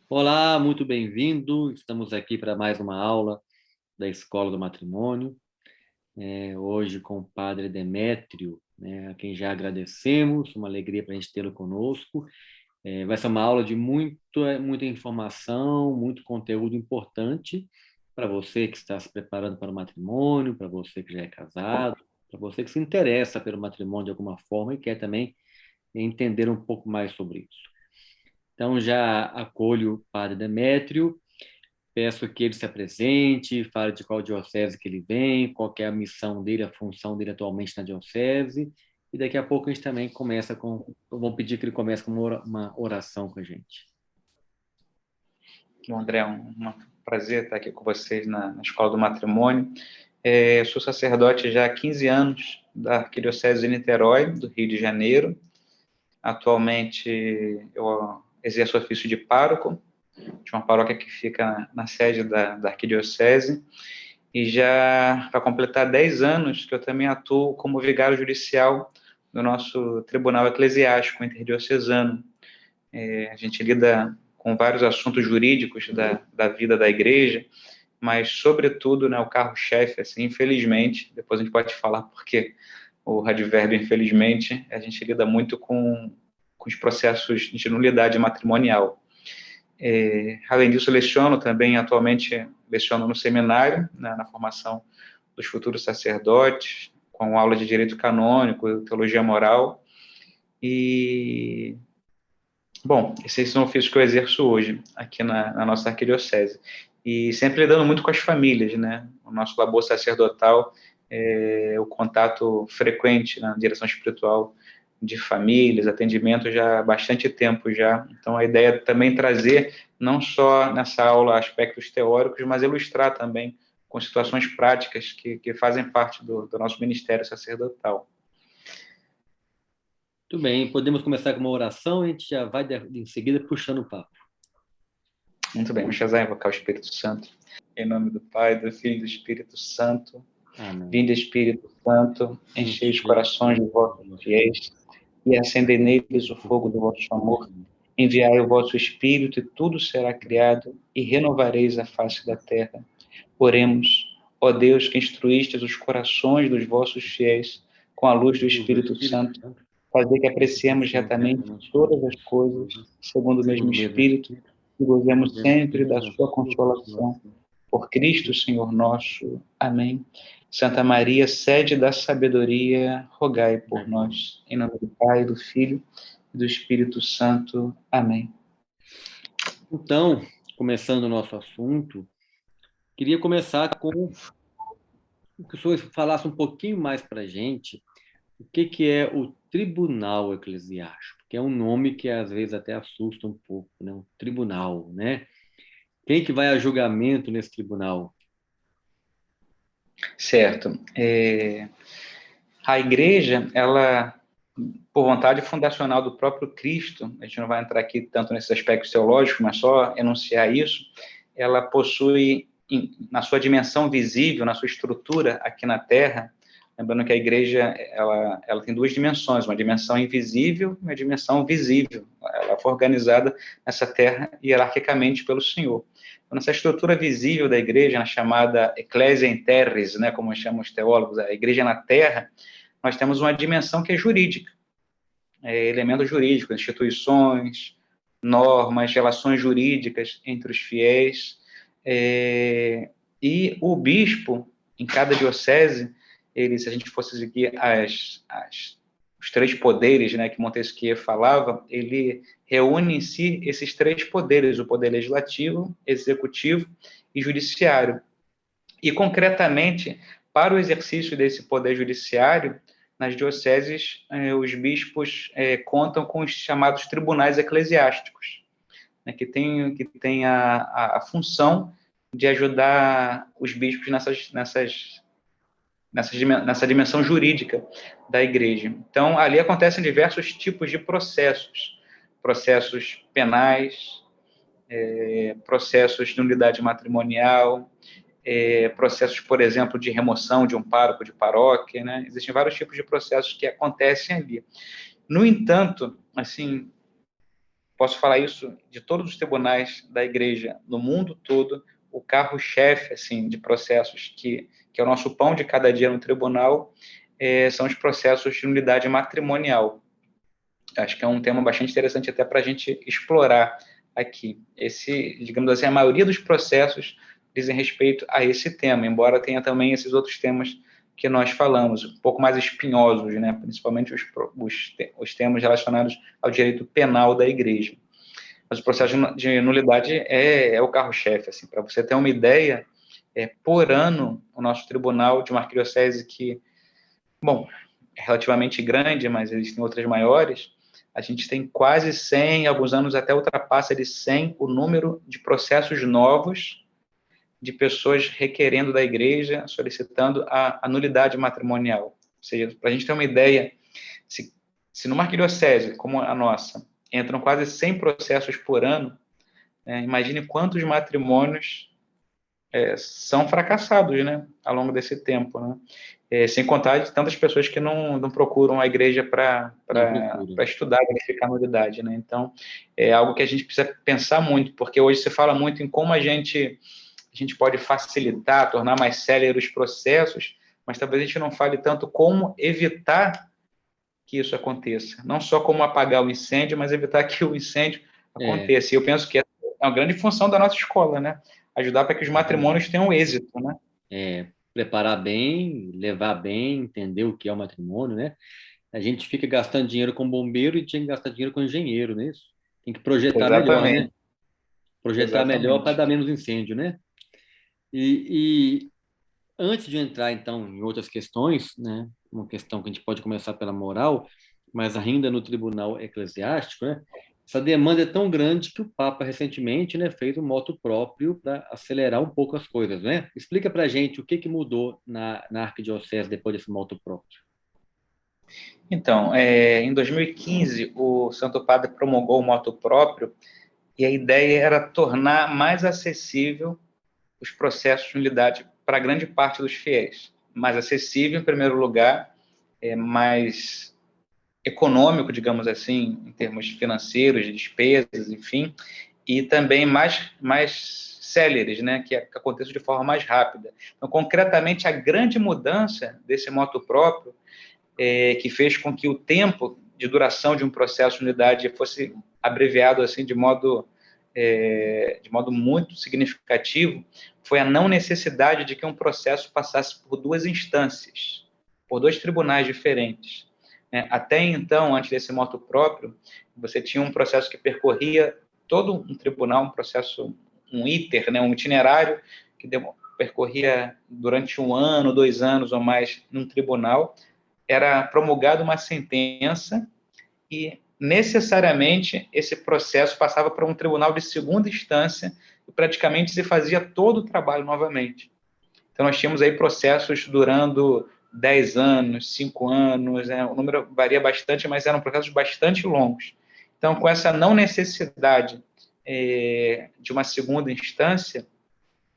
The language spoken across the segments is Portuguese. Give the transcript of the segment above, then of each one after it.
Olá, muito bem-vindo. Estamos aqui para mais uma aula da Escola do Matrimônio. Hoje com o Padre Demétrio, né, a quem já agradecemos. Uma alegria para a gente tê-lo conosco. Vai ser uma aula de muita informação, muito conteúdo importante para você que está se preparando para o matrimônio, para você que já é casado, para você que se interessa pelo matrimônio de alguma forma e quer também entender um pouco mais sobre isso. Então, já acolho o Padre Demétrio. Peço que ele se apresente, fale de qual diocese que ele vem, qual que é a missão dele, a função dele atualmente na diocese. E daqui a pouco a gente também começa com... Vamos pedir que ele comece com uma oração com a gente. Bom, André, um prazer estar aqui com vocês na Escola do Matrimônio. Sou sacerdote já há 15 anos da Arquidiocese de Niterói, do Rio de Janeiro. Atualmente eu exerço o ofício de pároco, de uma paróquia que fica na sede da Arquidiocese, e já para completar 10 anos que eu também atuo como vigário judicial do nosso Tribunal Eclesiástico Interdiocesano. A gente lida com vários assuntos jurídicos da vida da igreja, mas, sobretudo, né, o carro-chefe, assim, infelizmente, depois a gente pode falar porque o advérbio, infelizmente, a gente lida muito com os processos de nulidade matrimonial. Além disso, leciono também, atualmente, leciono no seminário, né, na formação dos futuros sacerdotes, com aula de direito canônico, teologia moral, e bom, esses são ofícios que eu exerço hoje, aqui na nossa arquidiocese. E sempre lidando muito com as famílias, né? O nosso labor sacerdotal o contato frequente na direção espiritual de famílias, atendimento já há bastante tempo já. Então, a ideia é também trazer, não só nessa aula, aspectos teóricos, mas ilustrar também com situações práticas que fazem parte do nosso ministério sacerdotal. Muito bem, podemos começar com uma oração e a gente já vai em seguida puxando o papo. Muito bem, vamos rezar e invocar o Espírito Santo. Em nome do Pai, do Filho e do Espírito Santo. Amém. Vinde, Espírito Santo, enchei os corações de vossos fiéis e acendei neles o fogo do vosso amor. Enviai o vosso Espírito e tudo será criado e renovareis a face da terra. Oremos, ó Deus, que instruístes os corações dos vossos fiéis com a luz do Espírito Santo, fazer que apreciemos retamente todas as coisas segundo o mesmo Espírito e gozemos sempre da sua consolação. Por Cristo, Senhor nosso. Amém. Santa Maria, sede da sabedoria, rogai por nós. Em nome do Pai, do Filho e do Espírito Santo. Amém. Então, começando o nosso assunto, queria começar com que o senhor falasse um pouquinho mais para a gente o que é o Tribunal Eclesiástico, que é um nome que às vezes até assusta um pouco, né? Um tribunal, né? Quem que vai a julgamento nesse tribunal? Certo. A igreja, ela, por vontade fundacional do próprio Cristo, a gente não vai entrar aqui tanto nesses aspectos teológicos, mas só enunciar isso, ela possui, na sua dimensão visível, na sua estrutura aqui na Terra, lembrando que a igreja ela tem duas dimensões, uma dimensão invisível e uma dimensão visível. Ela foi organizada nessa Terra hierarquicamente pelo Senhor. Então, nessa estrutura visível da igreja, na chamada Ecclesia in Terris, né, como chamam os teólogos, a igreja na Terra, nós temos uma dimensão que é jurídica, elementos jurídicos, instituições, normas, relações jurídicas entre os fiéis, e o bispo, em cada diocese, ele, se a gente fosse seguir os três poderes, né, que Montesquieu falava, ele reúne em si esses três poderes, o poder legislativo, executivo e judiciário. E, concretamente, para o exercício desse poder judiciário, nas dioceses, os bispos contam com os chamados tribunais eclesiásticos, né, que tem a função de ajudar os bispos nessa dimensão jurídica da igreja. Então, ali acontecem diversos tipos de processos penais, processos de unidade matrimonial, processos, por exemplo, de remoção de um pároco de paróquia, né? Existem vários tipos de processos que acontecem ali. No entanto, assim, posso falar isso de todos os tribunais da igreja no mundo todo, o carro-chefe assim, de processos que é o nosso pão de cada dia no tribunal, são os processos de nulidade matrimonial. Acho que é um tema bastante interessante até para a gente explorar aqui. Digamos assim, a maioria dos processos dizem respeito a esse tema, embora tenha também esses outros temas que nós falamos, um pouco mais espinhosos, né? Principalmente os temas relacionados ao direito penal da igreja. Mas o processo de nulidade é o carro-chefe. Assim, para você ter uma ideia, por ano, o nosso tribunal de uma arquidiocese que, bom, é relativamente grande, mas existem outras maiores, a gente tem quase 100, alguns anos até ultrapassa de 100 o número de processos novos de pessoas requerendo da igreja, solicitando a nulidade matrimonial. Ou seja, para a gente ter uma ideia, se numa arquidiocese como a nossa, entram quase 100 processos por ano, imagine quantos matrimônios são fracassados, né, ao longo desse tempo, né? Sem contar de tantas pessoas que não procuram a igreja para estudar, verificar a nulidade, né? Então, é algo que a gente precisa pensar muito, porque hoje se fala muito em como a gente pode facilitar, tornar mais céleres os processos, mas talvez a gente não fale tanto como evitar que isso aconteça. Não só como apagar o incêndio, mas evitar que o incêndio aconteça. E eu penso que é uma grande função da nossa escola, né? Ajudar para que os matrimônios tenham êxito, né? Preparar bem, levar bem, entender o que é o matrimônio, né? A gente fica gastando dinheiro com bombeiro e tinha que gastar dinheiro com engenheiro, né? Tem que projetar melhor, né? Exatamente. Projetar melhor para dar menos incêndio, né? E antes de entrar, então, em outras questões, né? Uma questão que a gente pode começar pela moral, mas ainda no tribunal eclesiástico, né? Essa demanda é tão grande que o Papa recentemente, né, fez um motu próprio para acelerar um pouco as coisas, né? Explica para a gente o que mudou na arquidiocese depois desse motu próprio. Então, em 2015, o Santo Padre promulgou o motu próprio e a ideia era tornar mais acessível os processos de nulidade para grande parte dos fiéis. Mais acessível, em primeiro lugar, mais econômico, digamos assim, em termos financeiros, de despesas, enfim, e também mais céleres, né, que aconteça de forma mais rápida. Então, concretamente, a grande mudança desse motu próprio, que fez com que o tempo de duração de um processo de nulidade fosse abreviado assim de modo muito significativo, foi a não necessidade de que um processo passasse por duas instâncias, por dois tribunais diferentes. Até então, antes desse motu próprio, você tinha um processo que percorria todo um tribunal, um processo, um iter, né, um itinerário que percorria durante 1 ano, 2 anos ou mais num tribunal, era promulgada uma sentença e necessariamente esse processo passava para um tribunal de segunda instância e praticamente se fazia todo o trabalho novamente. Então, nós tínhamos aí processos durando 10 anos, 5 anos, o número varia bastante, mas eram processos bastante longos. Então, com essa não necessidade de uma segunda instância,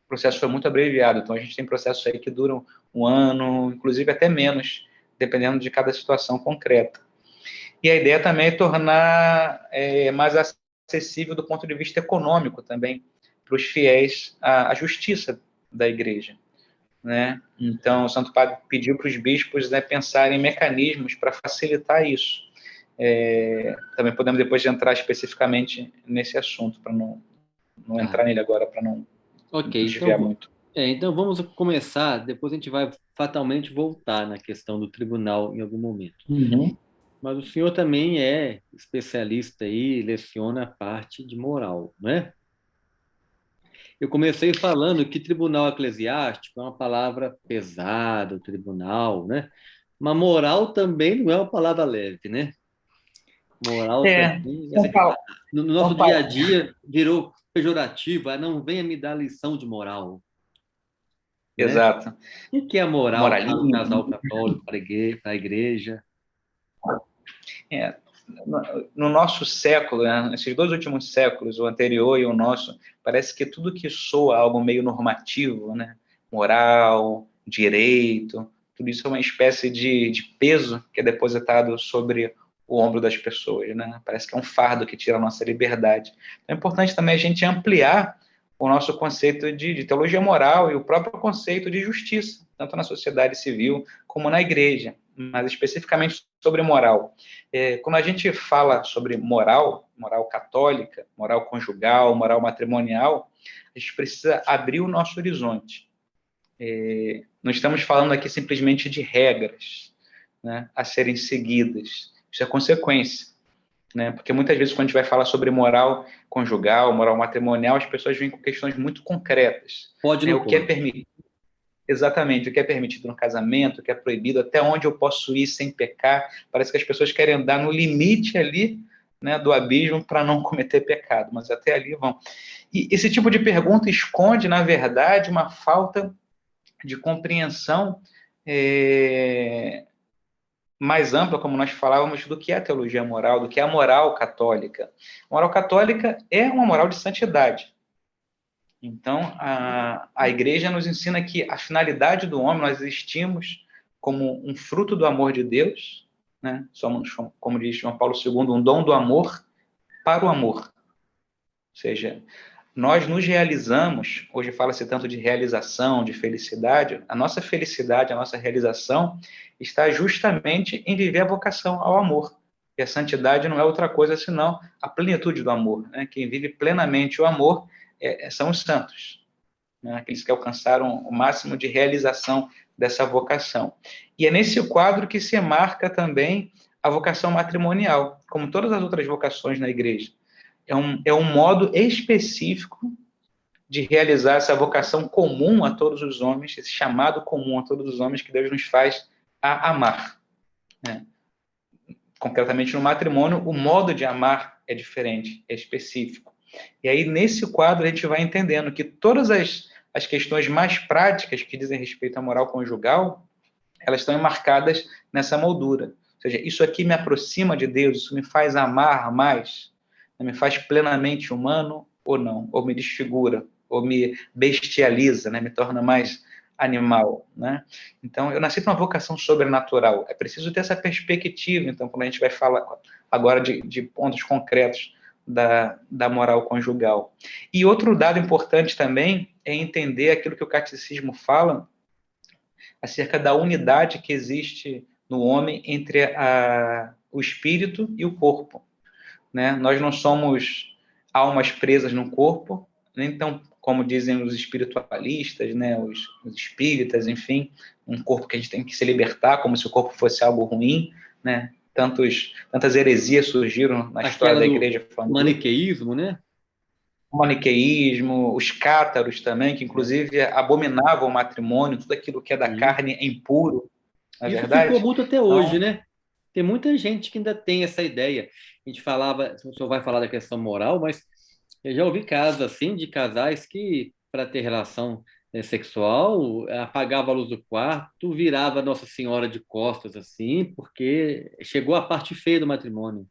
o processo foi muito abreviado. Então, a gente tem processos aí que duram 1 ano, inclusive até menos, dependendo de cada situação concreta. E a ideia também é tornar mais acessível do ponto de vista econômico também para os fiéis a justiça da igreja, né? Então, o Santo Padre pediu para os bispos, né, pensarem em mecanismos para facilitar isso. Também podemos depois entrar especificamente nesse assunto, para não entrar nele agora, para não desviar muito. Então vamos começar, depois a gente vai fatalmente voltar na questão do tribunal em algum momento. Uhum. Mas o senhor também é especialista aí, leciona a parte de moral, né? Eu comecei falando que tribunal eclesiástico é uma palavra pesada, tribunal, né? Mas moral também não é uma palavra leve, né? Moral também. No nosso dia a dia virou pejorativo, não venha me dar lição de moral. Né? Exato. O que é moral para o casal católico, para a igreja? No nosso século, né, nesses 2 últimos séculos, o anterior e o nosso, parece que tudo que soa algo meio normativo, né, moral, direito, tudo isso é uma espécie de peso que é depositado sobre o ombro das pessoas, né? Parece que é um fardo que tira a nossa liberdade. Então, é importante também a gente ampliar o nosso conceito de teologia moral e o próprio conceito de justiça, tanto na sociedade civil como na igreja, mas especificamente sobre moral. Quando a gente fala sobre moral, moral católica, moral conjugal, moral matrimonial, a gente precisa abrir o nosso horizonte. Não estamos falando aqui simplesmente de regras, né, a serem seguidas. Isso é consequência. Né? Porque muitas vezes, quando a gente vai falar sobre moral conjugal, moral matrimonial, as pessoas vêm com questões muito concretas. Pode Né? não O que é pode. permitido, exatamente, o que é permitido no casamento, o que é proibido, até onde eu posso ir sem pecar. Parece que as pessoas querem andar no limite ali, né, do abismo para não cometer pecado, mas até ali vão. E esse tipo de pergunta esconde, na verdade, uma falta de compreensão mais ampla, como nós falávamos, do que é a teologia moral, do que é a moral católica. A moral católica é uma moral de santidade. Então, a igreja nos ensina que a finalidade do homem, nós existimos como um fruto do amor de Deus, né? Somos, como diz João Paulo II, um dom do amor para o amor. Ou seja, nós nos realizamos, hoje fala-se tanto de realização, de felicidade, a nossa felicidade, a nossa realização está justamente em viver a vocação ao amor. E a santidade não é outra coisa senão a plenitude do amor. Né? Quem vive plenamente o amor são os santos, né? Aqueles que alcançaram o máximo de realização dessa vocação. E é nesse quadro que se marca também a vocação matrimonial, como todas as outras vocações na igreja. É um modo específico de realizar essa vocação comum a todos os homens, esse chamado comum a todos os homens que Deus nos faz a amar. Né? Concretamente no matrimônio, o modo de amar é diferente, é específico. E aí, nesse quadro, a gente vai entendendo que todas as questões mais práticas que dizem respeito à moral conjugal, elas estão marcadas nessa moldura. Ou seja, isso aqui me aproxima de Deus, isso me faz amar mais, me faz plenamente humano ou não, ou me desfigura, ou me bestializa, né? Me torna mais animal, né? Então, eu nasci para uma vocação sobrenatural. É preciso ter essa perspectiva, então, quando a gente vai falar agora de pontos concretos da moral conjugal. E outro dado importante também é entender aquilo que o catecismo fala acerca da unidade que existe no homem entre o espírito e o corpo. Né? Nós não somos almas presas no corpo, então, como dizem os espiritualistas, né, os espíritas, enfim, um corpo que a gente tem que se libertar, como se o corpo fosse algo ruim, né? Tantas heresias surgiram na história da igreja. O maniqueísmo, né? O maniqueísmo, os cátaros também, que inclusive abominavam o matrimônio, tudo aquilo que é da carne é impuro, não é Isso verdade? ficou muito até hoje, né? Tem muita gente que ainda tem essa ideia. A gente falava, o senhor vai falar da questão moral, mas eu já ouvi casos assim de casais que, para ter relação sexual, apagava a luz do quarto, virava Nossa Senhora de costas assim, porque chegou a parte feia do matrimônio.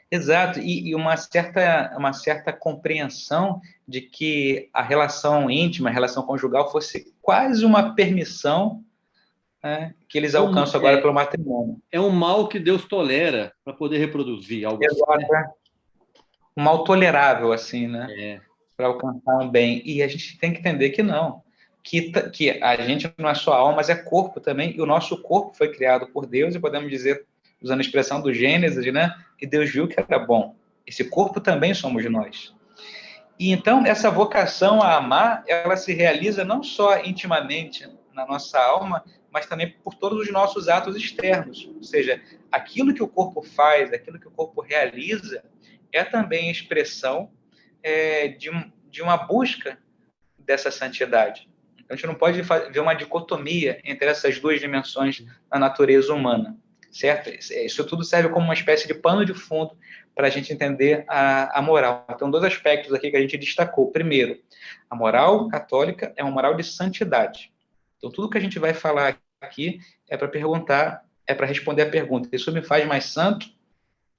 Exato, e uma certa compreensão de que a relação íntima, a relação conjugal fosse quase uma permissão, né, que eles alcançam agora pelo matrimônio. É um mal que Deus tolera para poder reproduzir algo assim. Exato, né? Um mal tolerável, assim, né? É. Para alcançar um bem. E a gente tem que entender que não. Que a gente não é só alma, mas é corpo também. E o nosso corpo foi criado por Deus, e podemos dizer, usando a expressão do Gênesis, né? Que Deus viu que era bom. Esse corpo também somos nós. E então, essa vocação a amar, ela se realiza não só intimamente na nossa alma, mas também por todos os nossos atos externos. Ou seja, aquilo que o corpo faz, aquilo que o corpo realiza, é também expressão de uma busca dessa santidade. Então, a gente não pode ver uma dicotomia entre essas duas dimensões na natureza humana, certo? Isso tudo serve como uma espécie de pano de fundo para a gente entender a moral. Então, dois aspectos aqui que a gente destacou. Primeiro, a moral católica é uma moral de santidade. Então, tudo que a gente vai falar aqui é para perguntar, é para responder a pergunta: isso me faz mais santo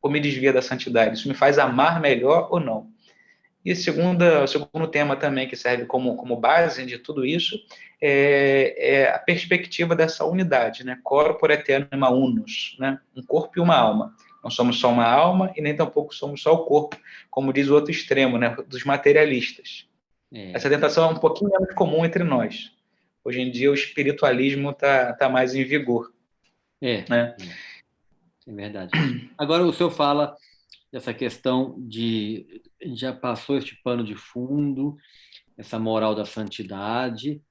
ou me desvia da santidade? Isso me faz amar melhor ou não? E o segundo tema também, que serve como base de tudo isso, é a perspectiva dessa unidade, né? Corpore et anima unus, né? Um corpo e uma alma. Não somos só uma alma e nem tampouco somos só o corpo, como diz o outro extremo, né, dos materialistas. Essa tentação é um pouquinho menos comum entre nós. Hoje em dia o espiritualismo tá mais em vigor. Né? É verdade. Agora o senhor fala dessa questão de já passou este pano de fundo, essa moral da santidade,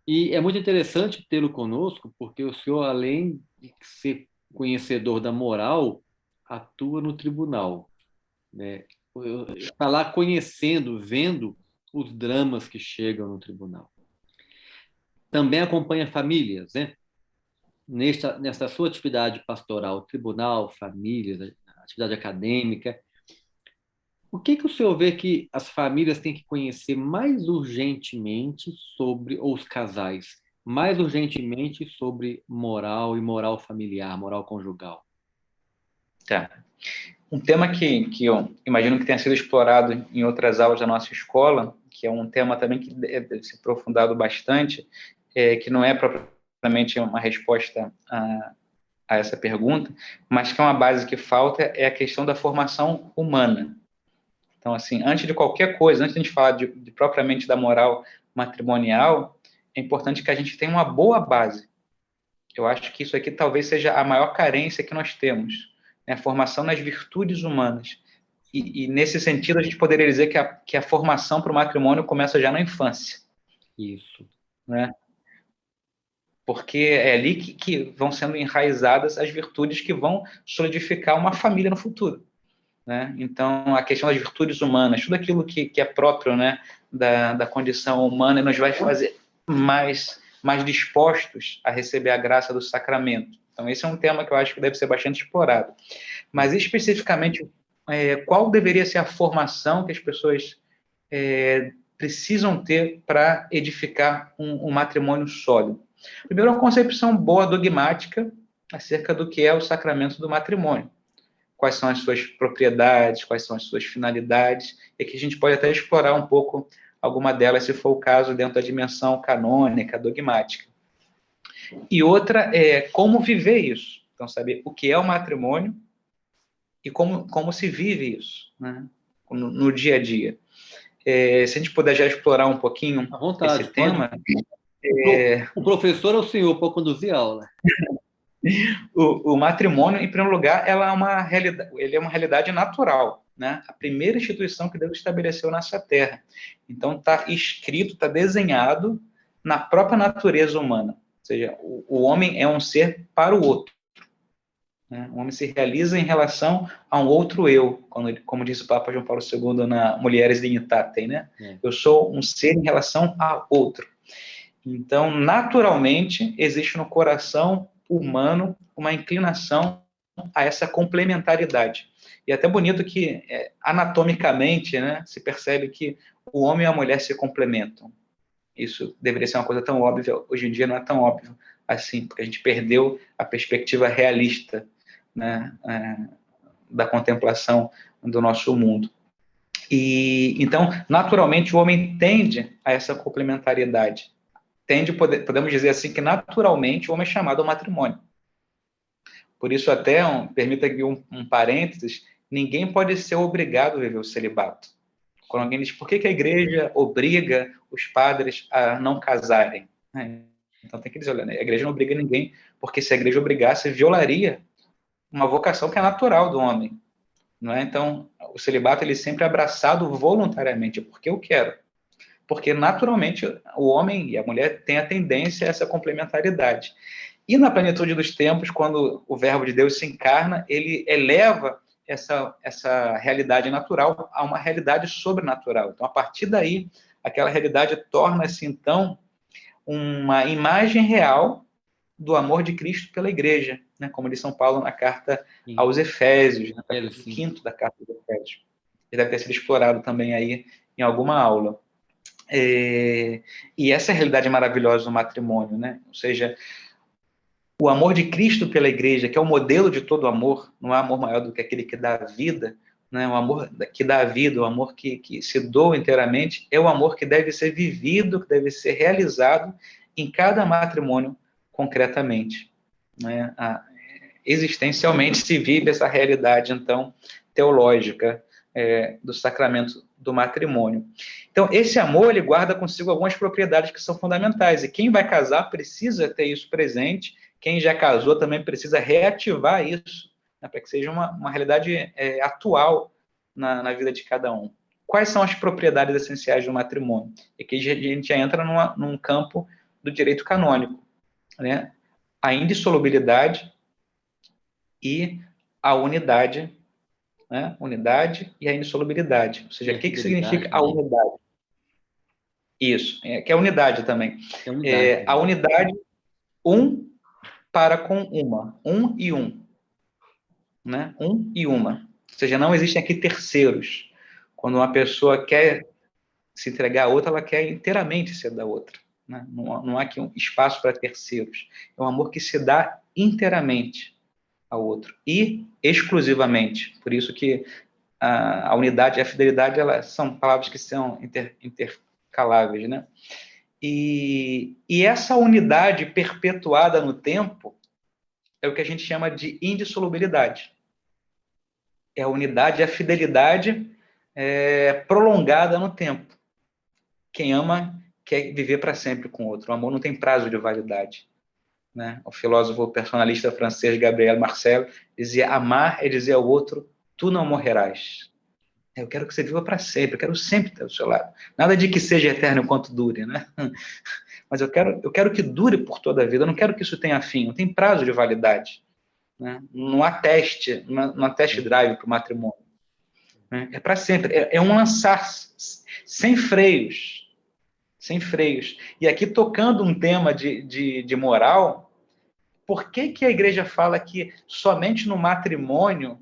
e é muito interessante tê-lo conosco, porque o senhor, além de ser conhecedor da moral, atua no tribunal, né? Está lá conhecendo, vendo os dramas que chegam no tribunal. Também acompanha famílias, né? Nesta sua atividade pastoral, tribunal, famílias, atividade acadêmica, o que o senhor vê que as famílias têm que conhecer mais urgentemente sobre, ou os casais, mais urgentemente sobre moral e moral familiar, moral conjugal? Tá. Um tema que eu imagino que tenha sido explorado em outras aulas da nossa escola, que é um tema também que deve ser aprofundado bastante, que não é propriamente uma resposta a essa pergunta, mas que é uma base que falta, é a questão da formação humana. Então, assim, antes de qualquer coisa, antes de a gente falar de propriamente da moral matrimonial, é importante que a gente tenha uma boa base. Eu acho que isso aqui talvez seja a maior carência que nós temos, né? A formação nas virtudes humanas. E nesse sentido, a gente poderia dizer que a formação para o matrimônio começa já na infância. Isso. Né? Porque é ali que vão sendo enraizadas as virtudes que vão solidificar uma família no futuro. Né? Então, a questão das virtudes humanas, tudo aquilo que é próprio, né, da condição humana, nos vai fazer mais dispostos a receber a graça do sacramento. Então, esse é um tema que eu acho que deve ser bastante explorado. Mas, especificamente, qual deveria ser a formação que as pessoas precisam ter para edificar um matrimônio sólido? Primeiro, uma concepção boa, dogmática, acerca do que é o sacramento do matrimônio. Quais são as suas propriedades, quais são as suas finalidades, e que a gente pode até explorar um pouco alguma delas, se for o caso, dentro da dimensão canônica, dogmática. E outra é como viver isso. Então, saber o que é o matrimônio e como se vive isso, né? No dia a dia. Se a gente puder já explorar um pouquinho vontade, esse tema... O professor é o senhor para conduzir a aula. O matrimônio, em primeiro lugar, ele é uma realidade natural, né? A primeira instituição que Deus estabeleceu nessa terra. Então, está escrito, está desenhado na própria natureza humana. Ou seja, o homem é um ser para o outro. Né? O homem se realiza em relação a um outro eu, como disse o Papa João Paulo II na Mulieres Dignitatem, né? Eu sou um ser em relação a outro. Então, naturalmente, existe no coração humano uma inclinação a essa complementaridade. E é até bonito que, anatomicamente, né, se percebe que o homem e a mulher se complementam. Isso deveria ser uma coisa tão óbvia, hoje em dia não é tão óbvio assim, porque a gente perdeu a perspectiva realista, né, da contemplação do nosso mundo. E então, naturalmente, o homem tende a essa complementariedade. Podemos dizer assim, que naturalmente o homem é chamado ao matrimônio. Por isso, até, permita aqui um parênteses, ninguém pode ser obrigado a viver o celibato. Quando alguém diz, por que a igreja obriga os padres a não casarem? Então tem que dizer, olha, a igreja não obriga ninguém, porque se a igreja obrigasse, violaria uma vocação que é natural do homem. Não é? Então, o celibato ele sempre é abraçado voluntariamente, porque eu quero. Porque, naturalmente, o homem e a mulher têm a tendência a essa complementaridade. E na plenitude dos tempos, quando o Verbo de Deus se encarna, ele eleva essa realidade natural a uma realidade sobrenatural. Então, a partir daí, aquela realidade torna-se, então, uma imagem real do amor de Cristo pela igreja, né? Como diz São Paulo na carta aos Efésios, no capítulo 5 da carta aos Efésios. Ele deve ter sido explorado também aí em alguma aula. E essa é a realidade maravilhosa do matrimônio, né? Ou seja, o amor de Cristo pela igreja, que é o modelo de todo amor, não há amor maior do que aquele que dá a vida, né? O amor que dá a vida, o amor que se doa inteiramente, é o amor que deve ser vivido, que deve ser realizado em cada matrimônio concretamente. Né? existencialmente se vive essa realidade, então, teológica do sacramento do matrimônio. Então, esse amor, ele guarda consigo algumas propriedades que são fundamentais, e quem vai casar precisa ter isso presente, quem já casou também precisa reativar isso, né, para que seja uma realidade atual na vida de cada um. Quais são as propriedades essenciais do matrimônio? E aqui a gente já entra num campo do direito canônico, né? A indissolubilidade e a unidade, né? Unidade e a indissolubilidade. Ou seja, o que significa a unidade? Isso, que é a unidade também. É unidade, a unidade, um para com uma. Um e um. Né? Um e uma. Ou seja, não existem aqui terceiros. Quando uma pessoa quer se entregar a outra, ela quer inteiramente ser da outra. Né? Não há aqui um espaço para terceiros. É um amor que se dá inteiramente ao outro e exclusivamente. Por isso que a unidade e a fidelidade, elas são palavras que são intercaláveis, né? E essa unidade perpetuada no tempo é o que a gente chama de indissolubilidade. É a unidade e a fidelidade prolongada no tempo. Quem ama quer viver para sempre com o outro. O amor não tem prazo de validade. Né? O filósofo personalista francês Gabriel Marcel dizia: amar é dizer ao outro, tu não morrerás. Eu quero que você viva para sempre, eu quero sempre ter ao seu lado. Nada de que seja eterno enquanto dure, né? Mas eu quero que dure por toda a vida, eu não quero que isso tenha fim, não tem prazo de validade. Né? Não há teste, não há test drive para o matrimônio. Né? É para sempre, é um lançar sem freios. Sem freios. E aqui, tocando um tema de moral, por que a igreja fala que somente no matrimônio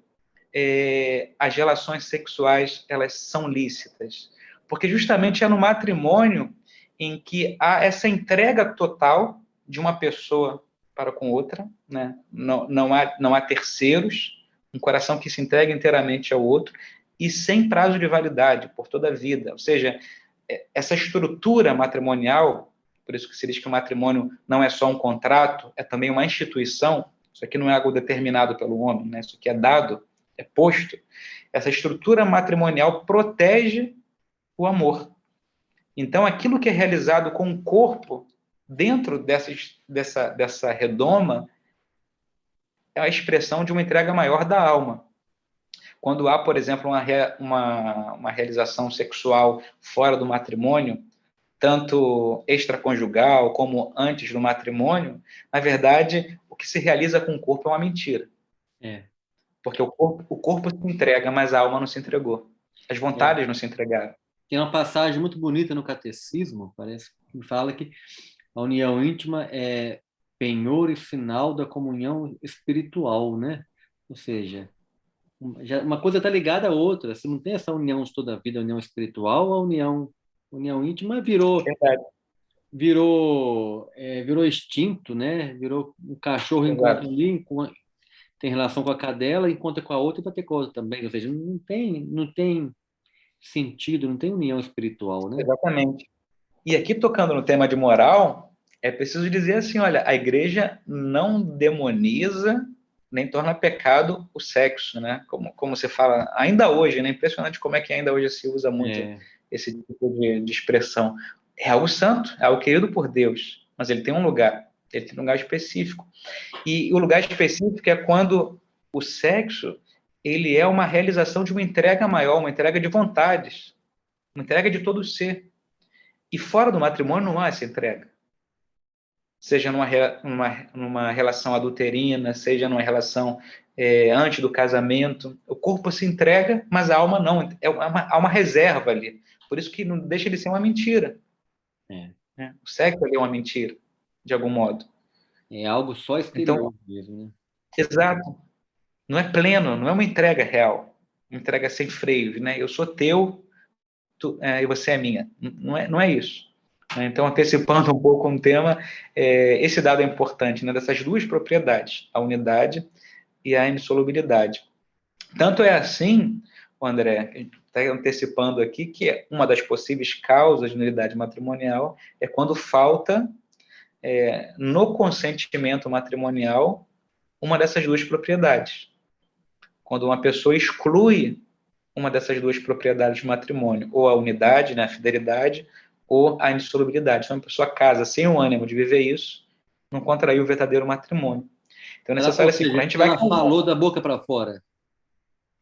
as relações sexuais elas são lícitas? Porque justamente é no matrimônio em que há essa entrega total de uma pessoa para com outra, né? Não há terceiros, um coração que se entrega inteiramente ao outro e sem prazo de validade por toda a vida. Ou seja, essa estrutura matrimonial, por isso que se diz que o matrimônio não é só um contrato, é também uma instituição. Isso aqui não é algo determinado pelo homem, né? Isso aqui é dado, é posto. Essa estrutura matrimonial protege o amor. Então, aquilo que é realizado com o corpo dentro dessa redoma é a expressão de uma entrega maior da alma. Quando há, por exemplo, uma realização sexual fora do matrimônio, tanto extraconjugal como antes do matrimônio, na verdade, o que se realiza com o corpo é uma mentira. Porque o corpo se entrega, mas a alma não se entregou. As vontades não se entregaram. Tem uma passagem muito bonita no Catecismo, parece, que fala que a união íntima é penhor e sinal da comunhão espiritual, né? Ou seja, uma coisa está ligada à outra. Se não tem essa união de toda a vida, a união espiritual, a união íntima virou extinto, né? Virou um cachorro encontra ali, tem relação com a cadela, encontra com a outra e vai ter com a outra também. Ou seja, não tem sentido, não tem união espiritual, né? Exatamente. E aqui, tocando no tema de moral, é preciso dizer assim, olha, a igreja não demoniza nem torna pecado o sexo, né? Como você fala, ainda hoje, né? Impressionante como é que ainda hoje se usa muito esse tipo de expressão. É algo santo, é algo querido por Deus, mas ele tem um lugar específico. E o lugar específico é quando o sexo, ele é uma realização de uma entrega maior, uma entrega de vontades, uma entrega de todo o ser. E fora do matrimônio não há essa entrega. Seja numa relação adulterina, seja numa relação antes do casamento. O corpo se entrega, mas a alma não. Há uma reserva ali. Por isso que não deixa de ser uma mentira. Né? O sexo ali é uma mentira, de algum modo. É algo só exterior mesmo, né? Exato. Não é pleno, não é uma entrega real. Uma entrega sem freios, né? Eu sou teu e você é minha. Não é isso. Então, antecipando um pouco um tema, esse dado é importante, né, dessas duas propriedades, a unidade e a indissolubilidade. Tanto é assim, André, está antecipando aqui, que uma das possíveis causas de nulidade matrimonial é quando falta no consentimento matrimonial uma dessas duas propriedades. Quando uma pessoa exclui uma dessas duas propriedades do matrimônio, ou a unidade, né, a fidelidade, ou a indissolubilidade. Então, uma pessoa casa sem o ânimo de viver isso, não contraiu o verdadeiro matrimônio. Então, é necessário, Ou assim, quando a seja, gente vai ela casar. falou da boca para fora.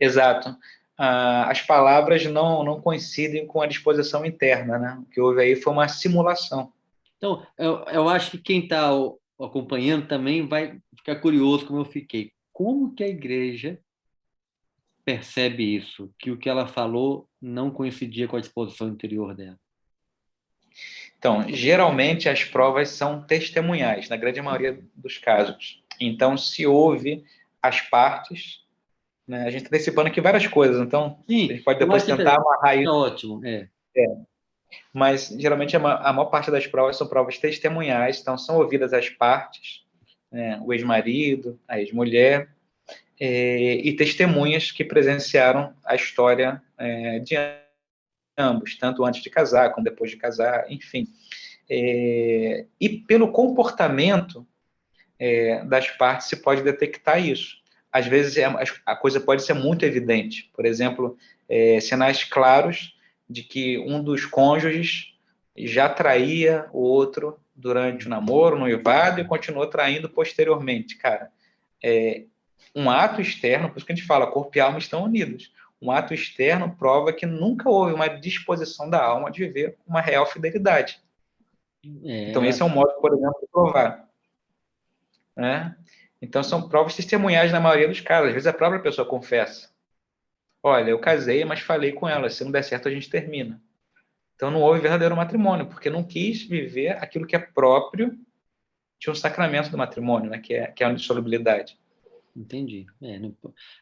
Exato. As palavras não coincidem com a disposição interna, né? O que houve aí foi uma simulação. Então, eu acho que quem está acompanhando também vai ficar curioso, como eu fiquei. Como que a igreja percebe isso? Que o que ela falou não coincidia com a disposição interior dela? Então, geralmente as provas são testemunhais, na grande maioria dos casos. Então, se houve as partes, né? A gente está antecipando aqui várias coisas, então a Sim, gente pode eu depois acho que tentar amarrar é isso. ótimo. Mas, geralmente, a maior parte das provas são provas testemunhais, então são ouvidas as partes, né? O ex-marido, a ex-mulher, e testemunhas que presenciaram a história de ambos, tanto antes de casar como depois de casar, enfim. E pelo comportamento das partes se pode detectar isso. Às vezes a coisa pode ser muito evidente. Por exemplo, sinais claros de que um dos cônjuges já traía o outro durante o namoro, o noivado, e continuou traindo posteriormente. Cara, um ato externo, por isso que a gente fala, corpo e alma estão unidos. Um ato externo prova que nunca houve uma disposição da alma de viver uma real fidelidade. Então, esse é um modo, por exemplo, de provar. Né? Então, são provas testemunhais na maioria dos casos. Às vezes a própria pessoa confessa. Olha, eu casei, mas falei com ela. Se não der certo, a gente termina. Então, não houve verdadeiro matrimônio, porque não quis viver aquilo que é próprio de um sacramento do matrimônio, né? que é a indissolubilidade. Entendi.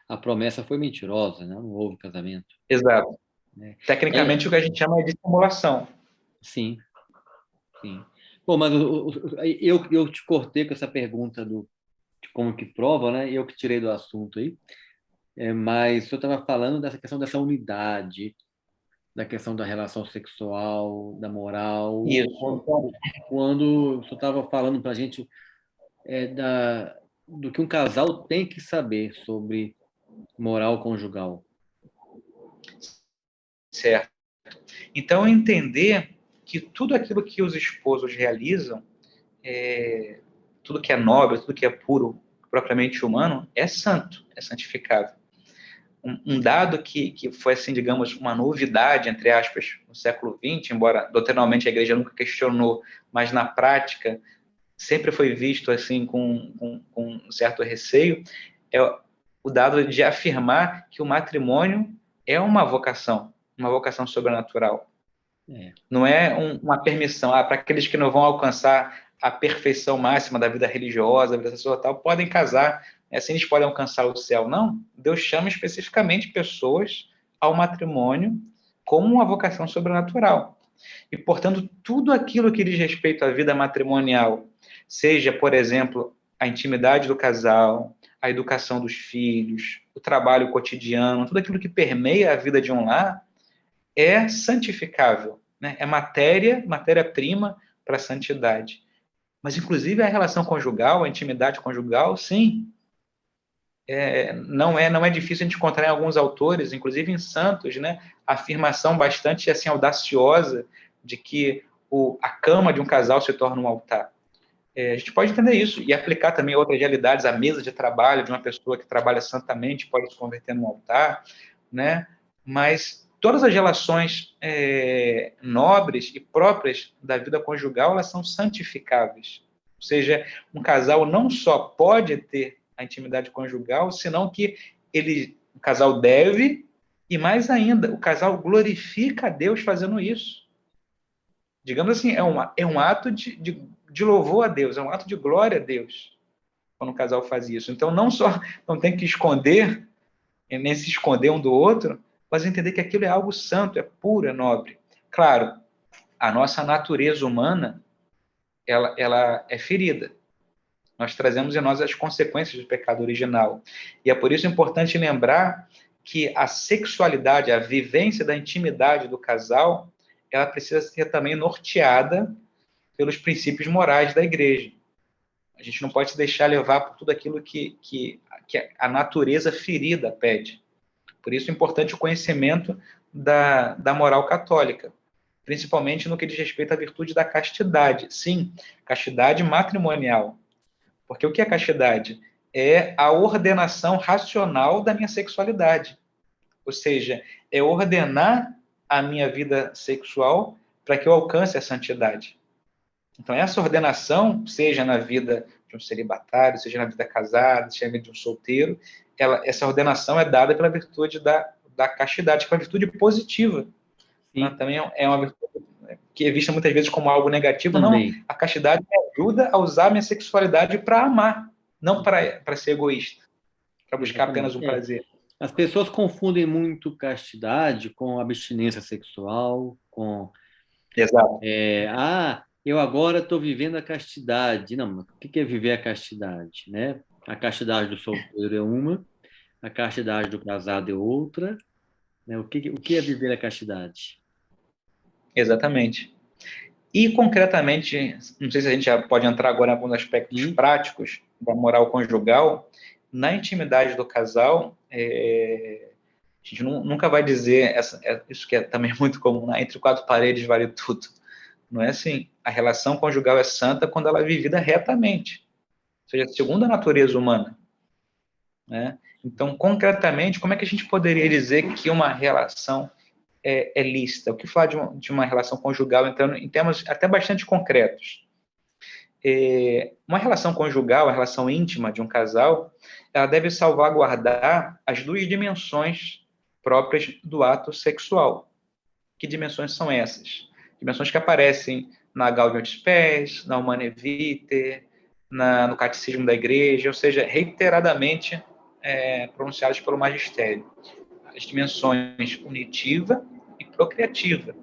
A promessa foi mentirosa, né? Não houve casamento. Exato. Né? Tecnicamente, o que a gente chama de simulação. Sim, sim. Bom, mas eu te cortei com essa pergunta de como que prova, né? Eu que tirei do assunto aí. Mas eu estava falando dessa questão dessa unidade, da questão da relação sexual, da moral, Isso. quando você estava falando para a gente do que um casal tem que saber sobre moral conjugal. Certo. Então, entender que tudo aquilo que os esposos realizam, tudo que é nobre, tudo que é puro, propriamente humano, é santo, é santificado. Um dado que foi, assim, digamos, uma novidade, entre aspas, no século XX, embora doutrinalmente a igreja nunca questionou, mas na prática sempre foi visto assim com um certo receio, é o dado de afirmar que o matrimônio é uma vocação sobrenatural. Não é uma permissão. Para aqueles que não vão alcançar a perfeição máxima da vida religiosa, da vida sacerdotal, podem casar, assim eles podem alcançar o céu. Não, Deus chama especificamente pessoas ao matrimônio como uma vocação sobrenatural. E, portanto, tudo aquilo que diz respeito à vida matrimonial, seja, por exemplo, a intimidade do casal, a educação dos filhos, o trabalho cotidiano, tudo aquilo que permeia a vida de um lar, é santificável, né? É matéria-prima para a santidade. Mas, inclusive, a relação conjugal, a intimidade conjugal, sim, não é difícil a gente encontrar em alguns autores, inclusive em santos, né, a afirmação bastante assim audaciosa de que a cama de um casal se torna um altar. A gente pode entender isso e aplicar também outras realidades. A mesa de trabalho de uma pessoa que trabalha santamente pode se converter num altar, né? Mas todas as relações nobres e próprias da vida conjugal, elas são santificáveis. Ou seja, um casal não só pode ter a intimidade conjugal, senão que o casal deve, e mais ainda, o casal glorifica a Deus fazendo isso. Digamos assim, é um ato de louvor a Deus, é um ato de glória a Deus, quando o casal faz isso. Então, não só não tem que esconder, nem se esconder um do outro, mas entender que aquilo é algo santo, é puro, é nobre. Claro, a nossa natureza humana, ela é ferida. Nós trazemos em nós as consequências do pecado original. E é por isso importante lembrar que a sexualidade, a vivência da intimidade do casal, ela precisa ser também norteada pelos princípios morais da igreja. A gente não pode se deixar levar por tudo aquilo que a natureza ferida pede. Por isso é importante o conhecimento da moral católica, principalmente no que diz respeito à virtude da castidade. Sim, castidade matrimonial. Porque o que é castidade? É a ordenação racional da minha sexualidade. Ou seja, é ordenar a minha vida sexual para que eu alcance a santidade. Então, essa ordenação, seja na vida de um celibatário, seja na vida casada, seja na vida de um solteiro, essa ordenação é dada pela virtude da castidade, que é uma virtude positiva. Né? Também é uma virtude que é vista muitas vezes como algo negativo. Também. Não, a castidade me ajuda a usar a minha sexualidade para amar, não para ser egoísta, para buscar apenas um prazer. As pessoas confundem muito castidade com abstinência sexual, com... Exato. Eu agora estou vivendo a castidade. Não, mas o que é viver a castidade, né? A castidade do solteiro é uma, a castidade do casado é outra, né? O que é viver a castidade? Exatamente. E, concretamente, não sei se a gente já pode entrar agora em alguns aspectos práticos da moral conjugal, na intimidade do casal, a gente nunca vai dizer isso que é também muito comum, né? Entre quatro paredes vale tudo. Não é assim. A relação conjugal é santa quando ela é vivida retamente, ou seja, segundo a natureza humana. Né? Então, concretamente, como é que a gente poderia dizer que uma relação é lícita? O que falar de uma relação conjugal, entrando em termos até bastante concretos? Uma relação conjugal, a relação íntima de um casal, ela deve salvaguardar as duas dimensões próprias do ato sexual. Que dimensões são essas? Dimensões que aparecem na Gaudium et Spes, na Humanae Vitae, no Catecismo da Igreja, ou seja, reiteradamente pronunciadas pelo magistério. As dimensões unitiva e procriativa.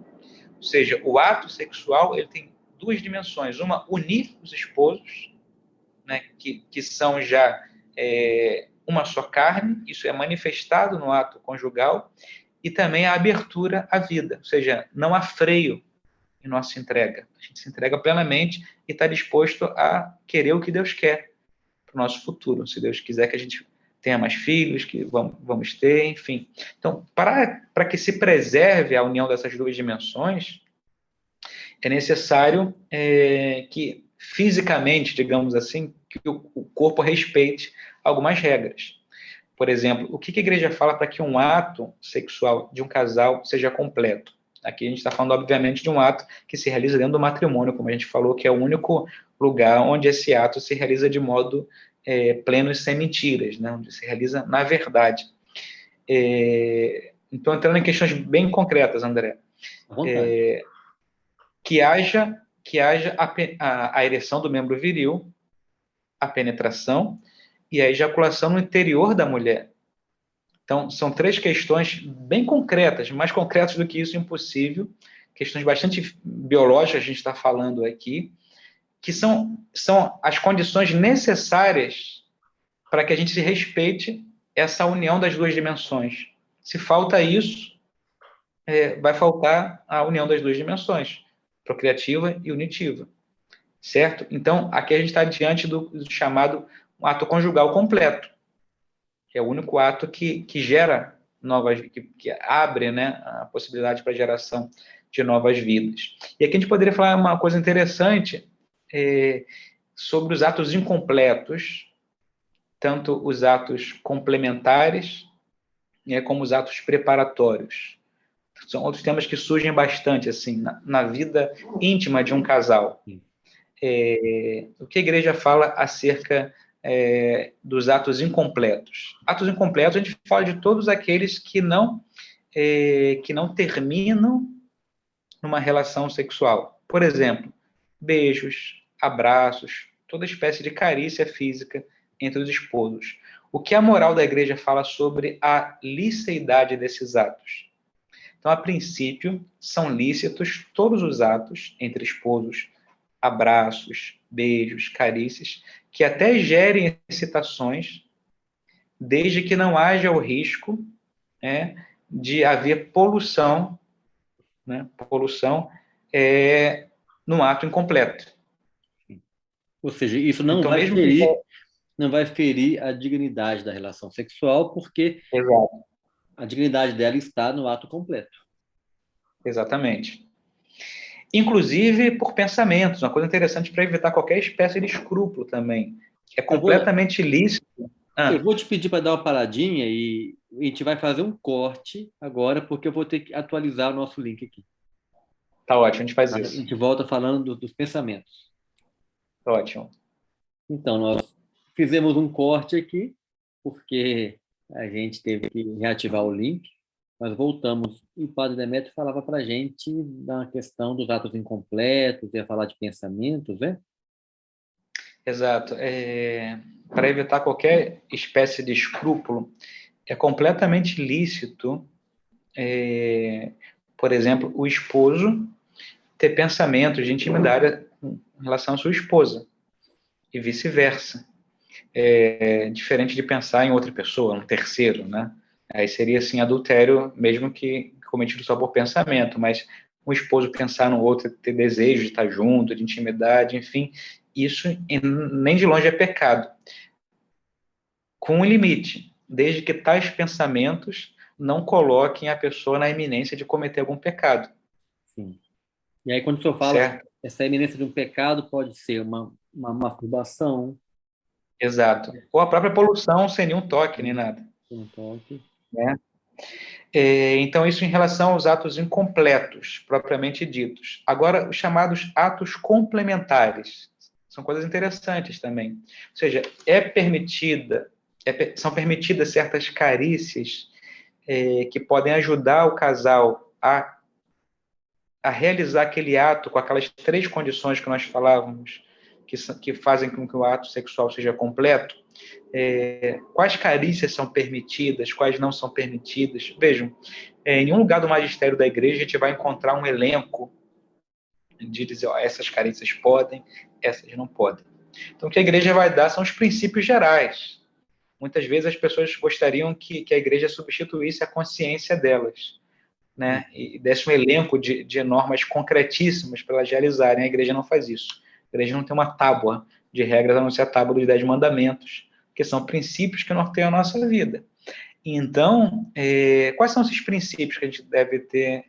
Ou seja, o ato sexual ele tem duas dimensões. Uma, unir os esposos, né, que são já uma só carne, isso é manifestado no ato conjugal, e também a abertura à vida, ou seja, não há freio em nossa entrega. A gente se entrega plenamente e está disposto a querer o que Deus quer para o nosso futuro. Se Deus quiser que a gente tenha mais filhos, que vamos ter, enfim. Então, para que se preserve a união dessas duas dimensões, é necessário que fisicamente, digamos assim, que o corpo respeite algumas regras. Por exemplo, o que a igreja fala para que um ato sexual de um casal seja completo? Aqui a gente está falando, obviamente, de um ato que se realiza dentro do matrimônio, como a gente falou, que é o único lugar onde esse ato se realiza de modo pleno e sem mentiras, né? Onde se realiza na verdade. Então, entrando em questões bem concretas, André, que haja a ereção do membro viril, a penetração e a ejaculação no interior da mulher. Então, são três questões bem concretas, mais concretas do que isso, impossível, questões bastante biológicas, a gente está falando aqui, que são as condições necessárias para que a gente se respeite essa união das duas dimensões. Se falta isso, vai faltar a união das duas dimensões, procriativa e unitiva, certo? Então, aqui a gente está diante do chamado ato conjugal completo, que é o único ato que gera novas, que abre, né, a possibilidade para a geração de novas vidas. E aqui a gente poderia falar uma coisa interessante sobre os atos incompletos, tanto os atos complementares como os atos preparatórios. São outros temas que surgem bastante assim na vida íntima de um casal. O que a igreja fala acerca dos atos incompletos? Atos incompletos, a gente fala de todos aqueles que não terminam numa relação sexual. Por exemplo, beijos, abraços, toda espécie de carícia física entre os esposos. O que a moral da igreja fala sobre a liceidade desses atos? Então, a princípio, são lícitos todos os atos entre esposos, abraços, beijos, carícias, que até gerem excitações, desde que não haja o risco de haver poluição, no ato incompleto. Ou seja, isso não Então, vai mesmo que... ferir, não vai ferir a dignidade da relação sexual, porque Exato, a dignidade dela está no ato completo. exatamente. Inclusive por pensamentos, uma coisa interessante para evitar qualquer espécie de escrúpulo também. É Eu vou, completamente lícito. eu Ah, vou te pedir para dar uma paradinha e a gente vai fazer um corte agora, porque eu vou ter que atualizar o nosso link aqui. tá ótimo, a gente faz Tá? A isso. gente volta falando dos pensamentos. Tá ótimo. Então, nós fizemos um corte aqui, porque a gente teve que reativar o link, mas voltamos. E o Padre Demétrio falava para a gente da questão dos atos incompletos, ia falar de pensamentos, né? Exato. Para evitar qualquer espécie de escrúpulo, é completamente lícito, por exemplo, o esposo ter pensamentos de intimidade em relação à sua esposa e vice-versa. Diferente de pensar em outra pessoa, um terceiro, né? Aí seria assim adultério, mesmo que cometido só por pensamento, mas um esposo pensar no outro, ter desejo de estar junto, de intimidade, enfim, isso nem de longe é pecado, com um limite, desde que tais pensamentos não coloquem a pessoa na iminência de cometer algum pecado, Sim. E aí, quando o senhor fala, certo? essa iminência de um pecado pode ser uma masturbação, Exato. Ou a própria poluição sem nenhum toque, nem nada, um toque. né? Então, isso em relação aos atos incompletos, propriamente ditos. Agora, os chamados atos complementares são coisas interessantes também. Ou seja, são permitidas certas carícias que podem ajudar o casal a realizar aquele ato com aquelas três condições que nós falávamos, que fazem com que o ato sexual seja completo. Quais carícias são permitidas, quais não são permitidas. Vejam, em nenhum lugar do magistério da igreja a gente vai encontrar um elenco de dizer, ó, essas carícias podem, essas não podem. Então, o que a igreja vai dar são os princípios gerais. Muitas vezes as pessoas gostariam que a igreja substituísse a consciência delas, né? E desse um elenco de normas concretíssimas para elas realizarem. A igreja não faz isso. A igreja não tem uma tábua de regras, a não ser a tábua dos 10 mandamentos, que são princípios que norteiam a nossa vida. Então, quais são esses princípios que a gente deve ter